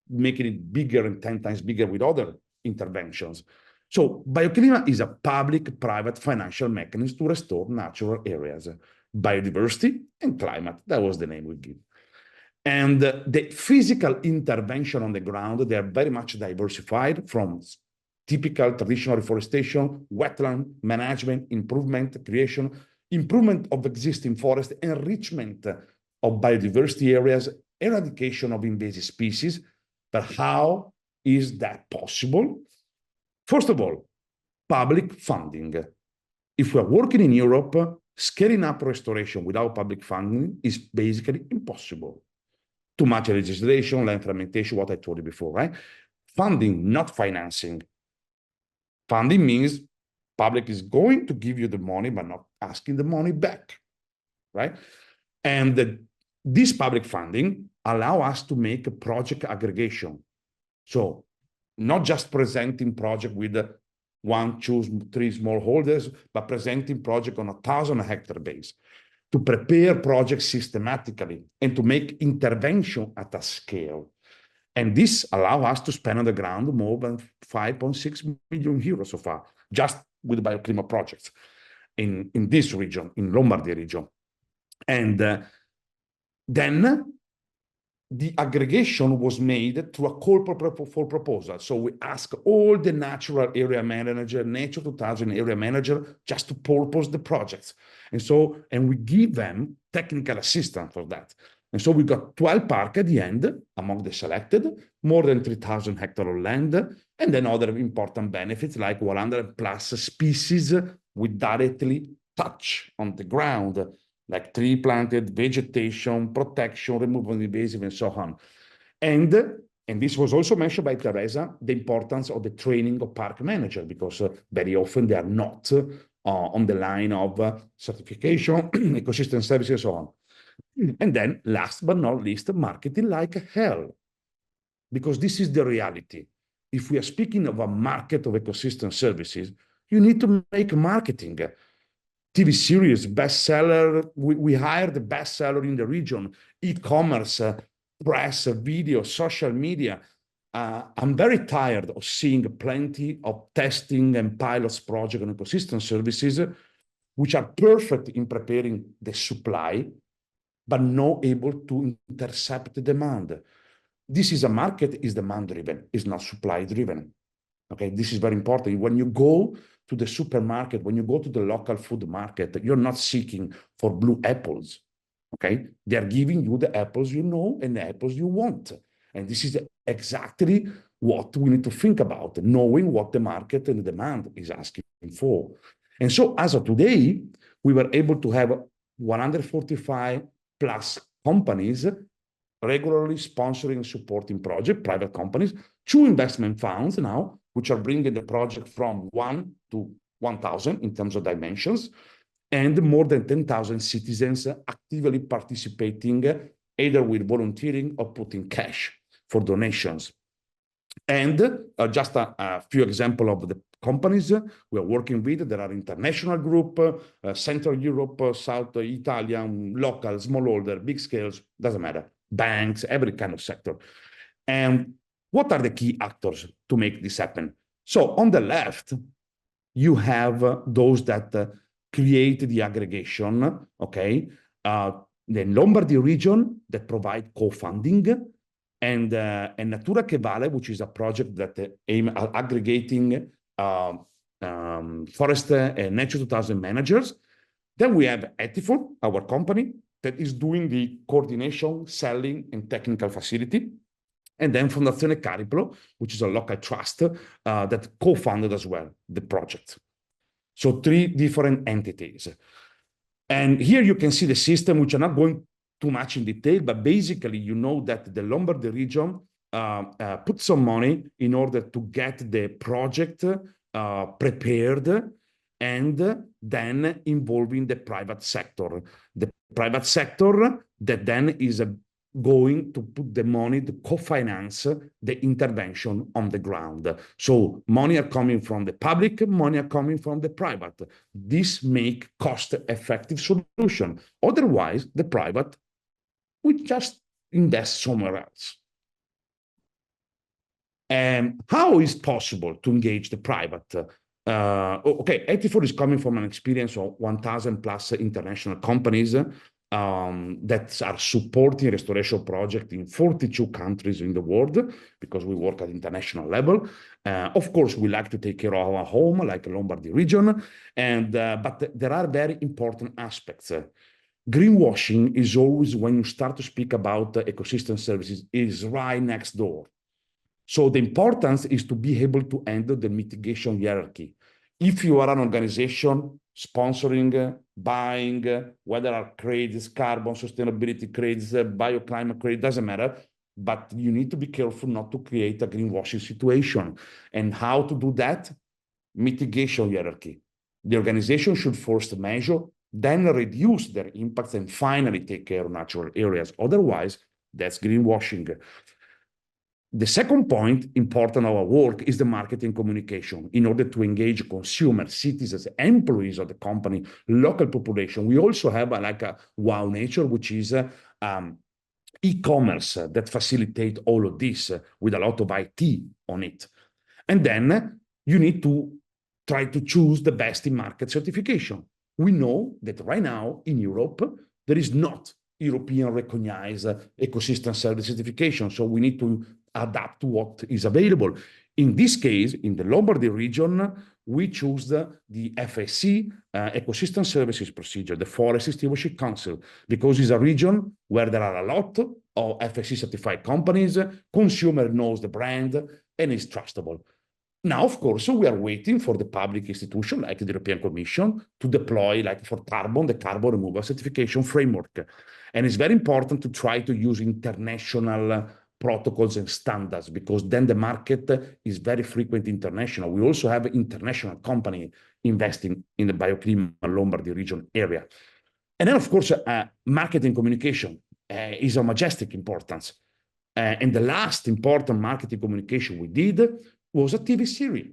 making it bigger and 10 times bigger with other interventions. So bioclimate is a public-private financial mechanism to restore natural areas, biodiversity and climate. That was the name we give. And the physical intervention on the ground, they are very much diversified from typical traditional reforestation, wetland management, improvement, creation, improvement of existing forest, enrichment of biodiversity areas, eradication of invasive species. But how is that possible? First of all, public funding. If we're working in Europe, scaling up restoration without public funding is basically impossible. Too much legislation, land fragmentation, what I told you before, right? Funding, not financing. Funding means public is going to give you the money, but not asking the money back, right? And this public funding allow us to make a project aggregation. So not just presenting project with 1, 2, 3 smallholders, but presenting project on a 1,000-hectare base to prepare projects systematically and to make intervention at a scale. And this allows us to spend on the ground more than 5.6 million euros so far, just with bioclimate projects in this region, in Lombardy region. And then the aggregation was made through a call for proposal. So we ask all the natural area manager, Nature 2000 area manager, just to propose the projects. And we give them technical assistance for that. And so we got 12 parks at the end, among the selected, more than 3,000 hectares of land, and then other important benefits like 100+ species with directly touch on the ground, like tree planted, vegetation, protection, removal of invasive, and so on. And this was also mentioned by Teresa, the importance of the training of park manager, because very often they are not on the line of certification, ecosystem services, and so on. And then last but not least, marketing like hell, because this is the reality. If we are speaking of a market of ecosystem services, you need to make marketing. TV series, bestseller, we hire the bestseller in the region, e-commerce, press, video, social media. I'm very tired of seeing plenty of testing and pilots projects on ecosystem services, which are perfect in preparing the supply, but not able to intercept the demand. This is a market, is demand-driven, is not supply-driven. Okay, this is very important. When you go to the supermarket, when you go to the local food market, you're not seeking for blue apples, okay? They're giving you the apples you know and the apples you want. And this is exactly what we need to think about, knowing what the market and the demand is asking for. And so as of today, we were able to have 145+ companies regularly sponsoring and supporting projects, private companies, 2 investment funds now, which are bringing the project from 1 to 1,000 in terms of dimensions, and more than 10,000 citizens actively participating, either with volunteering or putting cash for donations. And just a few examples of the companies we are working with. There are international group, Central Europe, South Italian, local, smallholder, big scales, doesn't matter, banks, every kind of sector. And what are the key actors to make this happen? So on the left, you have those that create the aggregation, okay? The Lombardy region that provide co-funding, and Natura Che Vale, which is a project that aim at aggregating forest and Nature 2000 managers. Then we have ETIFOR, our company, that is doing the coordination, selling, and technical facility. And then Fondazione Cariplo, which is a local trust that co-funded as well the project. So 3 different entities. And here you can see the system, which I'm not going too much in detail, but basically you know that the Lombardy region put some money in order to get the project prepared and then involving the private sector. The private sector that then is going to put the money to co-finance the intervention on the ground. So money are coming from the public, money are coming from the private. This make cost-effective solution. Otherwise, the private will just invest somewhere else. And how is possible to engage the private? Okay, ETIFOR is coming from an experience of 1,000 plus international companies that are supporting restoration projects in 42 countries in the world, because we work at international level. Of course, we like to take care of our home, like the Lombardy region, and but there are very important aspects. Greenwashing is always, when you start to speak about ecosystem services, is right next door. So the importance is to be able to handle the mitigation hierarchy. If you are an organization sponsoring, buying, whether are credits, carbon sustainability credits, bioclimate credit, doesn't matter, but you need to be careful not to create a greenwashing situation. And how to do that? Mitigation hierarchy. The organization should first measure, then reduce their impacts, and finally take care of natural areas. Otherwise, that's greenwashing. The second point, important of our work, is the marketing communication. In order to engage consumers, citizens, employees of the company, local population, we also have like a wow nature, which is e-commerce that facilitate all of this with a lot of IT on it. And then you need to try to choose the best in market certification. We know that right now in Europe, there is not European recognized ecosystem service certification. So we need to adapt to what is available. In this case, in the Lombardy region, we choose the FSC, Ecosystem Services Procedure, the Forest Stewardship Council, because it's a region where there are a lot of FSC certified companies, consumer knows the brand, and is trustable. Now, of course, we are waiting for the public institution, like the European Commission, to deploy, like for carbon, the carbon removal certification framework. And it's very important to try to use international protocols and standards, because then the market is very frequent international. We also have international company investing in the bioclimate Lombardy region area. And then, of course, marketing communication is of majestic importance. And the last important marketing communication we did was a TV series.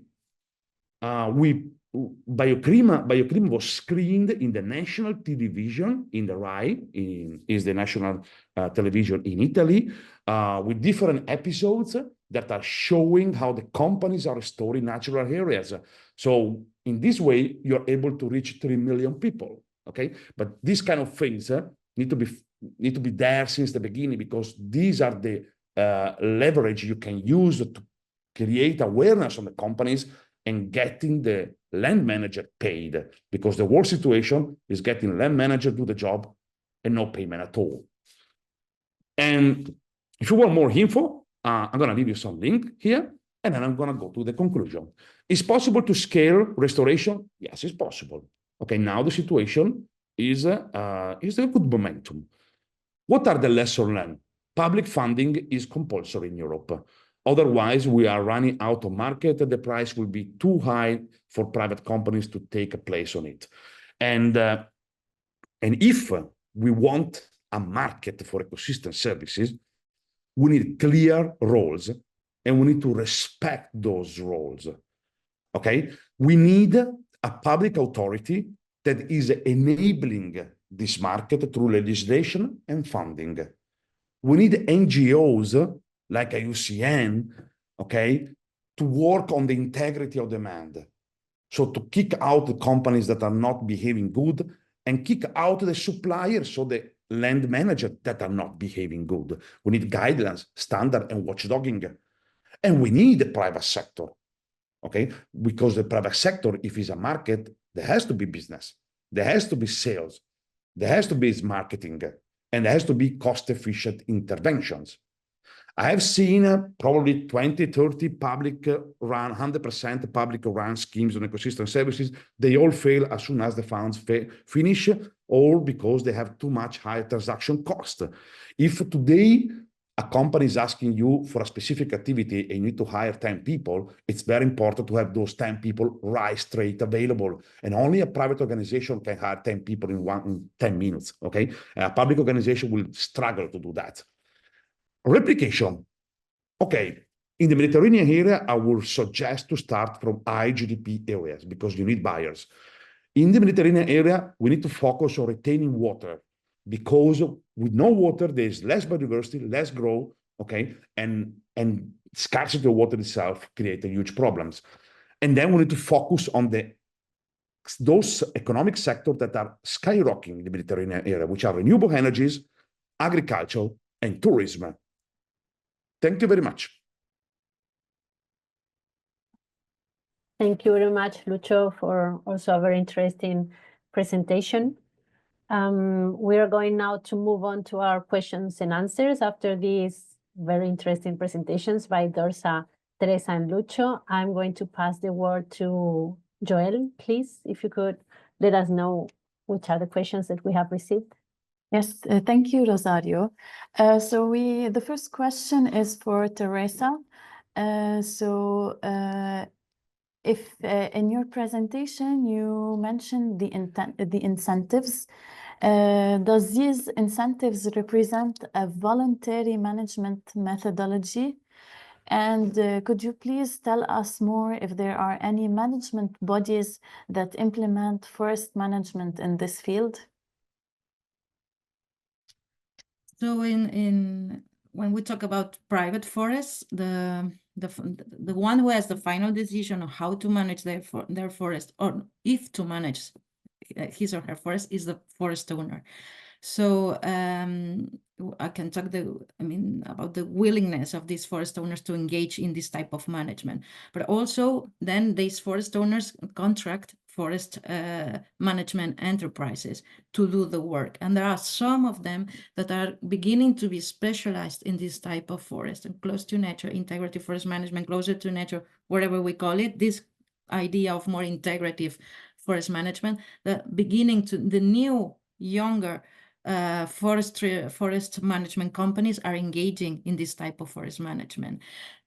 Bioclimate was screened in the national television in the RAI, is the national television in Italy, with different episodes that are showing how the companies are restoring natural areas. So in this way, you're able to reach 3 million people. Okay, but these kind of things need to be there since the beginning, because these are the leverage you can use to create awareness on the companies and getting the land manager paid, because the worst situation is getting land manager do the job and no payment at all. And if you want more info, I'm going to leave you some link here, and then I'm going to go to the conclusion. Is possible to scale restoration? Yes, it's possible. Okay, now the situation is a good momentum. What are the lessons learned? Public funding is compulsory in Europe. Otherwise, we are running out of market, and the price will be too high for private companies to take a place on it. And if we want a market for ecosystem services, we need clear roles, and we need to respect those roles. Okay? We need a public authority that is enabling this market through legislation and funding. We need NGOs like IUCN, okay, to work on the integrity of demand. So to kick out the companies that are not behaving good, and kick out the suppliers, so the land managers that are not behaving good. We need guidelines, standard, and watchdogging. And we need the private sector, okay? Because the private sector, if it's a market, there has to be business, there has to be sales, there has to be marketing, and there has to be cost-efficient interventions. I have seen probably 20, 30 public run, 100% public run schemes on ecosystem services. They all fail as soon as the funds finish, or because they have too much high transaction cost. If today a company is asking you for a specific activity and you need to hire 10 people, it's very important to have those 10 people right straight available. And only a private organization can hire 10 people in 10 minutes, okay? A public organization will struggle to do that. Replication. Okay, in the Mediterranean area, I would suggest to start from high GDP areas because you need buyers. In the Mediterranean area, we need to focus on retaining water because with no water, there's less biodiversity, less growth, okay? And scarcity of water itself creates huge problems. And then we need to focus on those economic sectors that are skyrocketing in the Mediterranean area, which are renewable energies, agriculture, and tourism. Thank you very much. Thank you very much, Lucio, for also a very interesting presentation. We are going now to move on to our questions and answers after these very interesting presentations by Dorsa, Teresa, and Lucio. I'm going to pass the word to Joel, please, if you could let us know which are the questions that we have received. Yes, thank you, Rosario. The first question is for Teresa. If in your presentation you mentioned the incentives, does these incentives represent a voluntary management methodology? And could you please tell us more if there are any management bodies that implement forest management in this field? So when we talk about private forests, the one who has the final decision on how to manage their forest, or if to manage his or her forest, is the forest owner. So I can talk about the willingness of these forest owners to engage in this type of management. But also then these forest owners contract forest management enterprises to do the work. And there are some of them that are beginning to be specialized in this type of forest, and close to nature, integrative forest management, closer to nature, whatever we call it, this idea of more integrative forest management, the new, younger forest management companies are engaging in this type of forest management.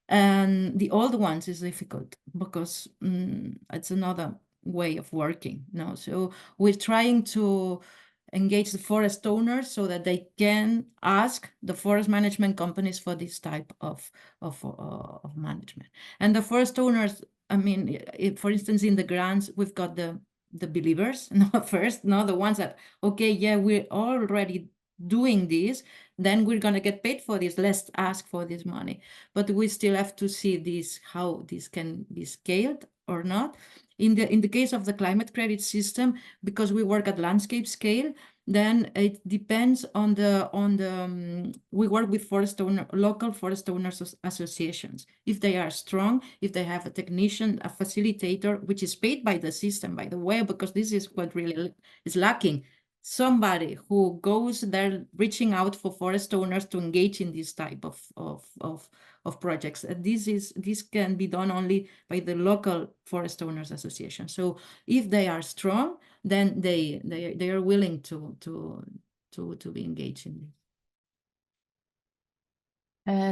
And the old ones is difficult because it's another way of working. No, so we're trying to engage the forest owners so that they can ask the forest management companies for this type of management. And the forest owners, for instance, in the grants, we've got the believers, the ones that, okay, yeah, we're already doing this, then we're going to get paid for this, let's ask for this money. But we still have to see how this can be scaled or not. In the case of the climate credit system, because we work at landscape scale, then it depends on we work with local forest owners associations. If they are strong, if they have a technician, a facilitator, which is paid by the system, by the way, because this is what really is lacking. Somebody who goes there reaching out for forest owners to engage in this type of projects. This can be done only by the local forest owners association. So if they are strong, then they are willing to be engaged in this.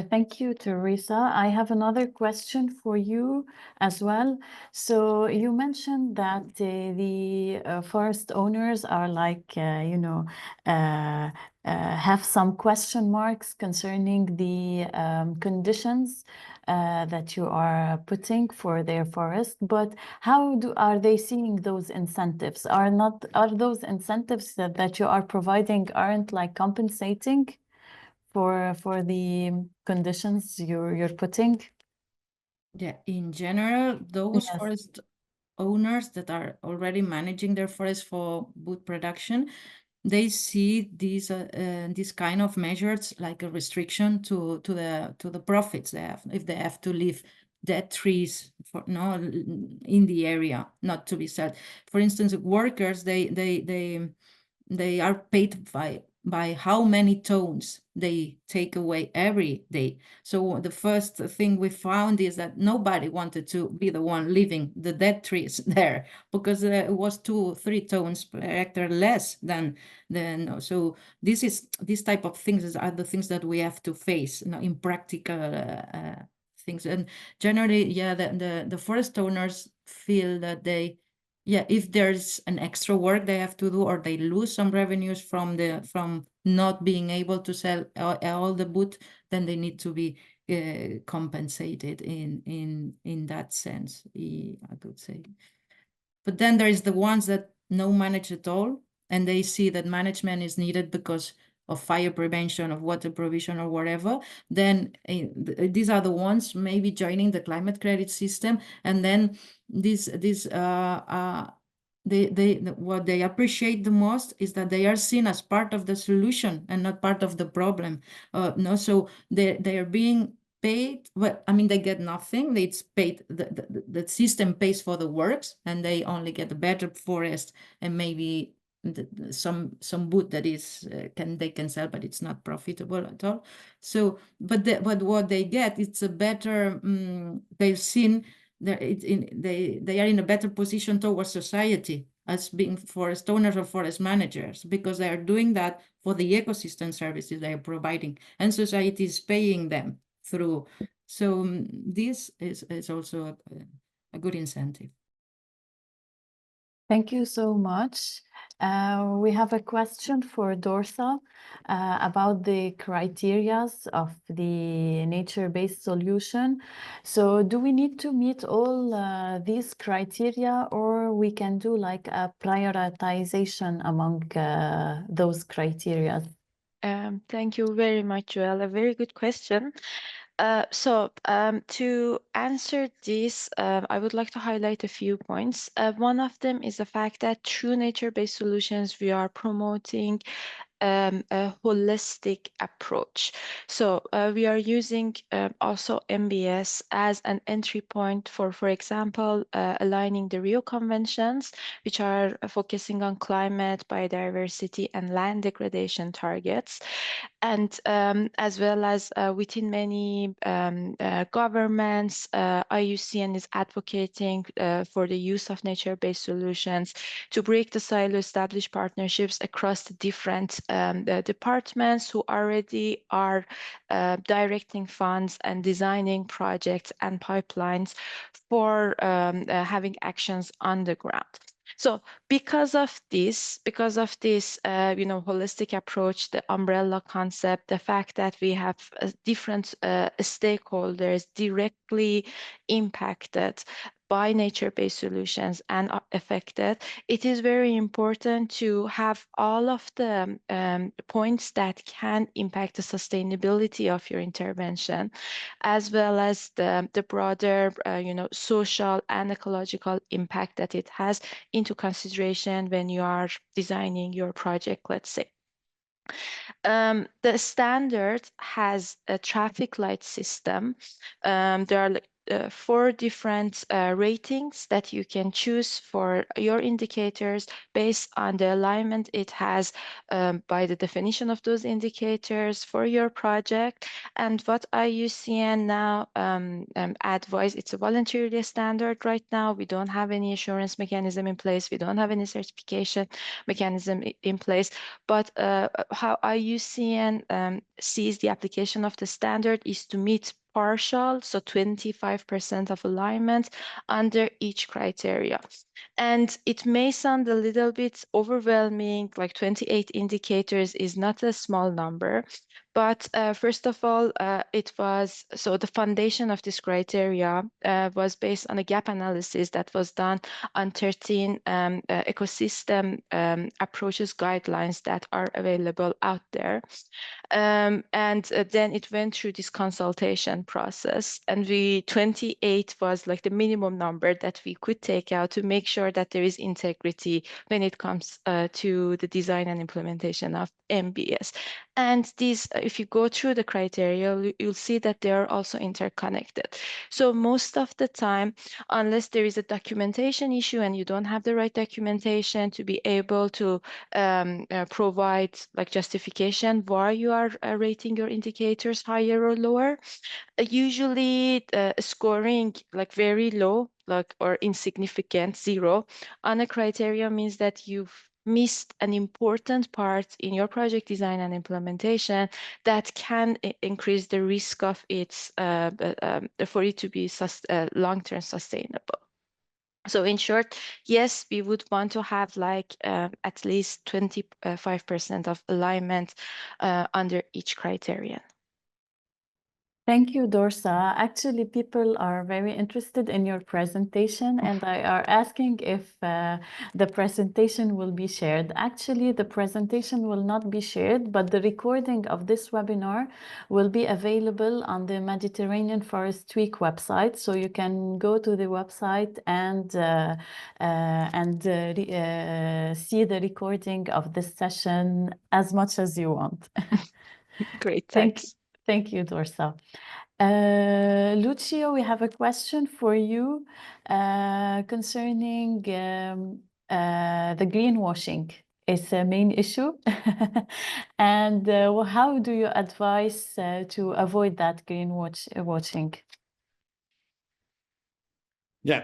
Thank you, Teresa. I have another question for you as well. So you mentioned that the forest owners are like, have some question marks concerning the conditions that you are putting for their forest. But how are they seeing those incentives? Are those incentives that you are providing aren't like compensating for the conditions you're putting? Yeah, in general, those forest owners that are already managing their forest for wood production, they see these kind of measures like a restriction to the profits they have if they have to leave dead trees in the area not to be sold. For instance, workers they are paid by how many tones they take away every day. So the first thing we found is that nobody wanted to be the one leaving the dead trees there, because it was 2-3 tones per hectare less than. So this type of things are the things that we have to face, you know, in practical things. And generally, yeah, the forest owners feel that if there's an extra work they have to do, or they lose some revenues from not being able to sell all the wood, then they need to be compensated in that sense, I could say. But then there is the ones that no manage at all, and they see that management is needed because of fire prevention, of water provision, or whatever. Then these are the ones maybe joining the climate credit system, and then what they appreciate the most is that they are seen as part of the solution and not part of the problem. So they are being paid. Well, I mean, they get nothing. It's paid. The system pays for the works, and they only get a better forest and maybe some wood that is they can sell, but it's not profitable at all. So, but what they get, it's a better. They've seen that they are in a better position towards society as being forest owners or forest managers, because they are doing that for the ecosystem services they are providing, and society is paying them through. So this is also a good incentive. Thank you so much. We have a question for Dorsa about the criteria of the nature-based solution. So do we need to meet all these criteria, or we can do like a prioritization among those criteria? Thank you very much, Joelle. A very good question. To answer this, I would like to highlight a few points. One of them is the fact that through nature-based solutions, we are promoting a holistic approach. So we are using also MBS as an entry point for example, aligning the Rio Conventions, which are focusing on climate, biodiversity, and land degradation targets. And as well as within many governments, IUCN is advocating for the use of nature-based solutions to break the silo, establish partnerships across the different the departments who already are directing funds and designing projects and pipelines for having actions on the ground. So because of this, holistic approach, the umbrella concept, the fact that we have different stakeholders directly impacted by nature-based solutions and are affected, it is very important to have all of the points that can impact the sustainability of your intervention, as well as the broader, social and ecological impact that it has into consideration when you are designing your project, let's say. The standard has a traffic light system. There are 4 different ratings that you can choose for your indicators based on the alignment it has by the definition of those indicators for your project. And what IUCN now advise, it's a voluntary standard right now. We don't have any assurance mechanism in place. We don't have any certification mechanism in place. But how IUCN sees the application of the standard is to meet partial, so 25% of alignment under each criteria. And it may sound a little bit overwhelming, like 28 indicators is not a small number. But first of all, the foundation of this criteria was based on a gap analysis that was done on 13 ecosystem approaches guidelines that are available out there. And then it went through this consultation process, and 28 was like the minimum number that we could take out to make make sure that there is integrity when it comes to the design and implementation of MBS. And these, if you go through the criteria, you'll see that they are also interconnected. So most of the time, unless there is a documentation issue and you don't have the right documentation to be able to provide like justification why you are rating your indicators higher or lower, usually scoring like very low, like or insignificant, 0 on a criteria means that you've missed an important part in your project design and implementation that can increase the risk of its for it to be long-term sustainable. So in short, yes, we would want to have like at least 25% of alignment under each criterion. Thank you, Dorsa. Actually, people are very interested in your presentation and they are asking if the presentation will be shared. Actually, the presentation will not be shared, but the recording of this webinar will be available on the Mediterranean Forest Week website. So you can go to the website and see the recording of this session as much as you want. Great, thanks. Thank you, Dorsa. Lucio, we have a question for you concerning the greenwashing. It's a main issue. And how do you advise to avoid that greenwashing? Yeah,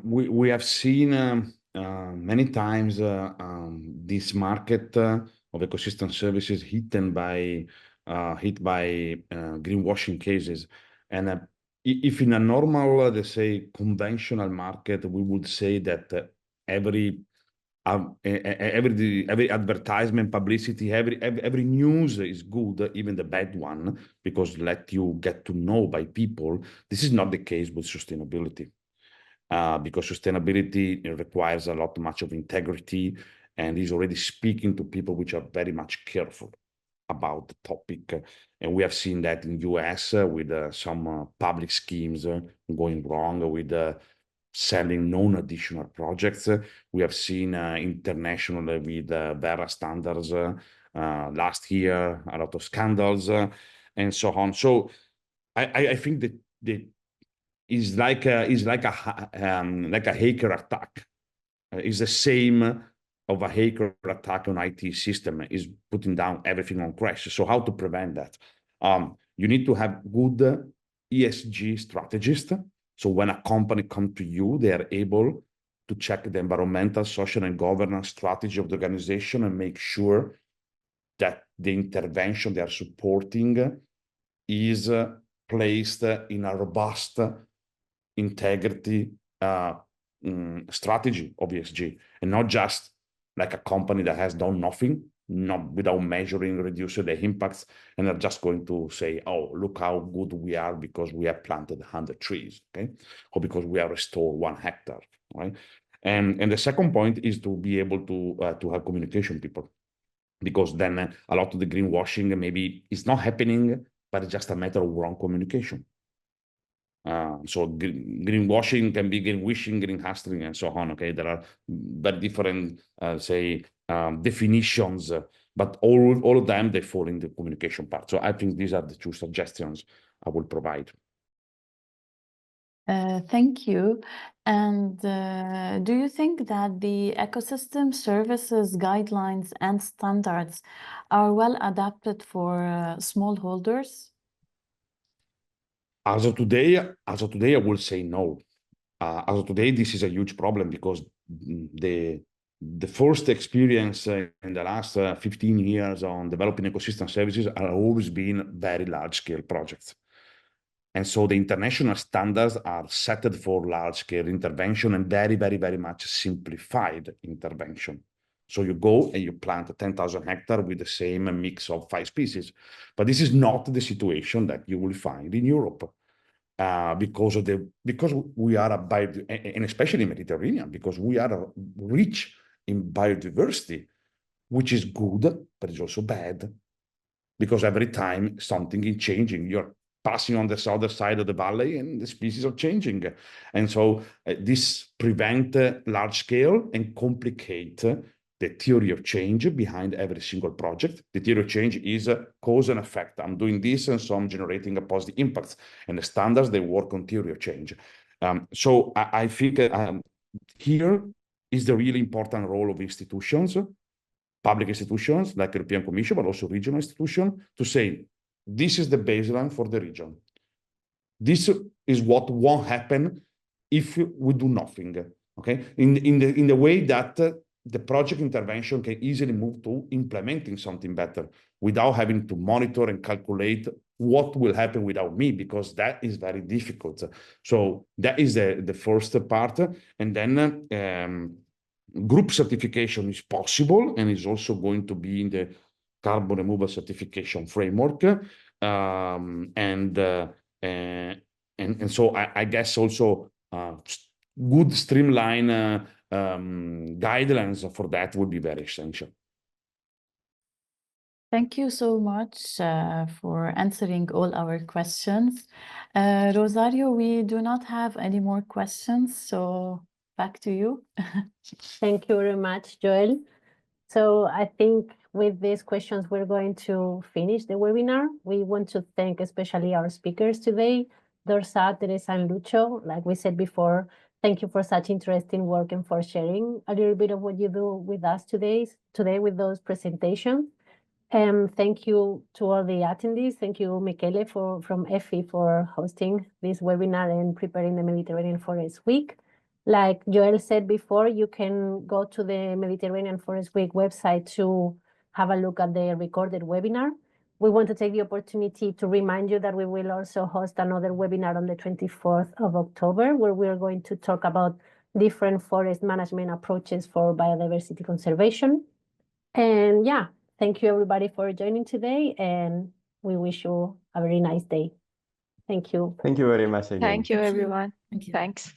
we have seen many times this market of ecosystem services hit by greenwashing cases. And if in a normal, let's say, conventional market, we would say that every advertisement, publicity, every news is good, even the bad one, because let you get to know by people. This is not the case with sustainability. Because sustainability requires a lot much of integrity and is already speaking to people which are very much careful about the topic. And we have seen that in US with some public schemes going wrong with selling non-additional projects. We have seen internationally with Vera standards last year, a lot of scandals and so on. So I think that is like a hacker attack. It's the same of a hacker attack on IT system, is putting down everything on crash. So how to prevent that? You need to have good ESG strategists. So when a company comes to you, they are able to check the environmental, social, and governance strategy of the organization and make sure that the intervention they are supporting is placed in a robust integrity strategy of ESG, and not just like a company that has done nothing, not without measuring, reducing the impacts, and are just going to say, oh, look how good we are because we have planted 100 trees, okay? Or because we have restored 1 hectare, right? And the second point is to be able to have communication people, because then a lot of the greenwashing maybe is not happening, but it's just a matter of wrong communication. So greenwashing can be greenwishing, greenhustling, and so on. Okay, there are very different, definitions, but all of them, they fall in the communication part. So I think these are the 2 suggestions I will provide. Thank you. And do you think that the ecosystem services guidelines and standards are well adapted for smallholders? As of today, I will say no. As of today, this is a huge problem because the first experience in the last 15 years on developing ecosystem services have always been very large-scale projects. And so the international standards are set for large-scale intervention and very, very, very much simplified intervention. So you go and you plant 10,000 hectares with the same mix of 5 species. But this is not the situation that you will find in Europe. Because we are and especially in Mediterranean, because we are rich in biodiversity, which is good, but it's also bad, because every time something is changing. You're passing on this other side of the valley, and the species are changing. And so this prevent large scale and complicate the theory of change behind every single project. The theory of change is cause and effect. I'm doing this, and so I'm generating a positive impact. And the standards, they work on theory of change. So I think here is the really important role of institutions, public institutions like the European Commission, but also regional institutions, to say, this is the baseline for the region. This is what won't happen if we do nothing, okay? In the way that the project intervention can easily move to implementing something better without having to monitor and calculate what will happen without me, because that is very difficult. So that is the first part. And then group certification is possible and is also going to be in the carbon removal certification framework. And so I guess also good streamline guidelines for that would be very essential. Thank you so much for answering all our questions. Rosario, we do not have any more questions, so back to you. Thank you very much, Joel. So I think with these questions, we're going to finish the webinar. We want to thank especially our speakers today, Dorsa, Teresa, and Lucio. Like we said before, thank you for such interesting work and for sharing a little bit of what you do with us today with those presentations. And thank you to all the attendees. Thank you, Michele, from EFI for hosting this webinar and preparing the Mediterranean Forest Week. Like Joel said before, you can go to the Mediterranean Forest Week website to have a look at the recorded webinar. We want to take the opportunity to remind you that we will also host another webinar on the 24th of October, where we are going to talk about different forest management approaches for biodiversity conservation. And yeah, thank you everybody for joining today, and we wish you a very nice day. Thank you. Thank you very much again. Thank you, everyone. Thank you. Thanks.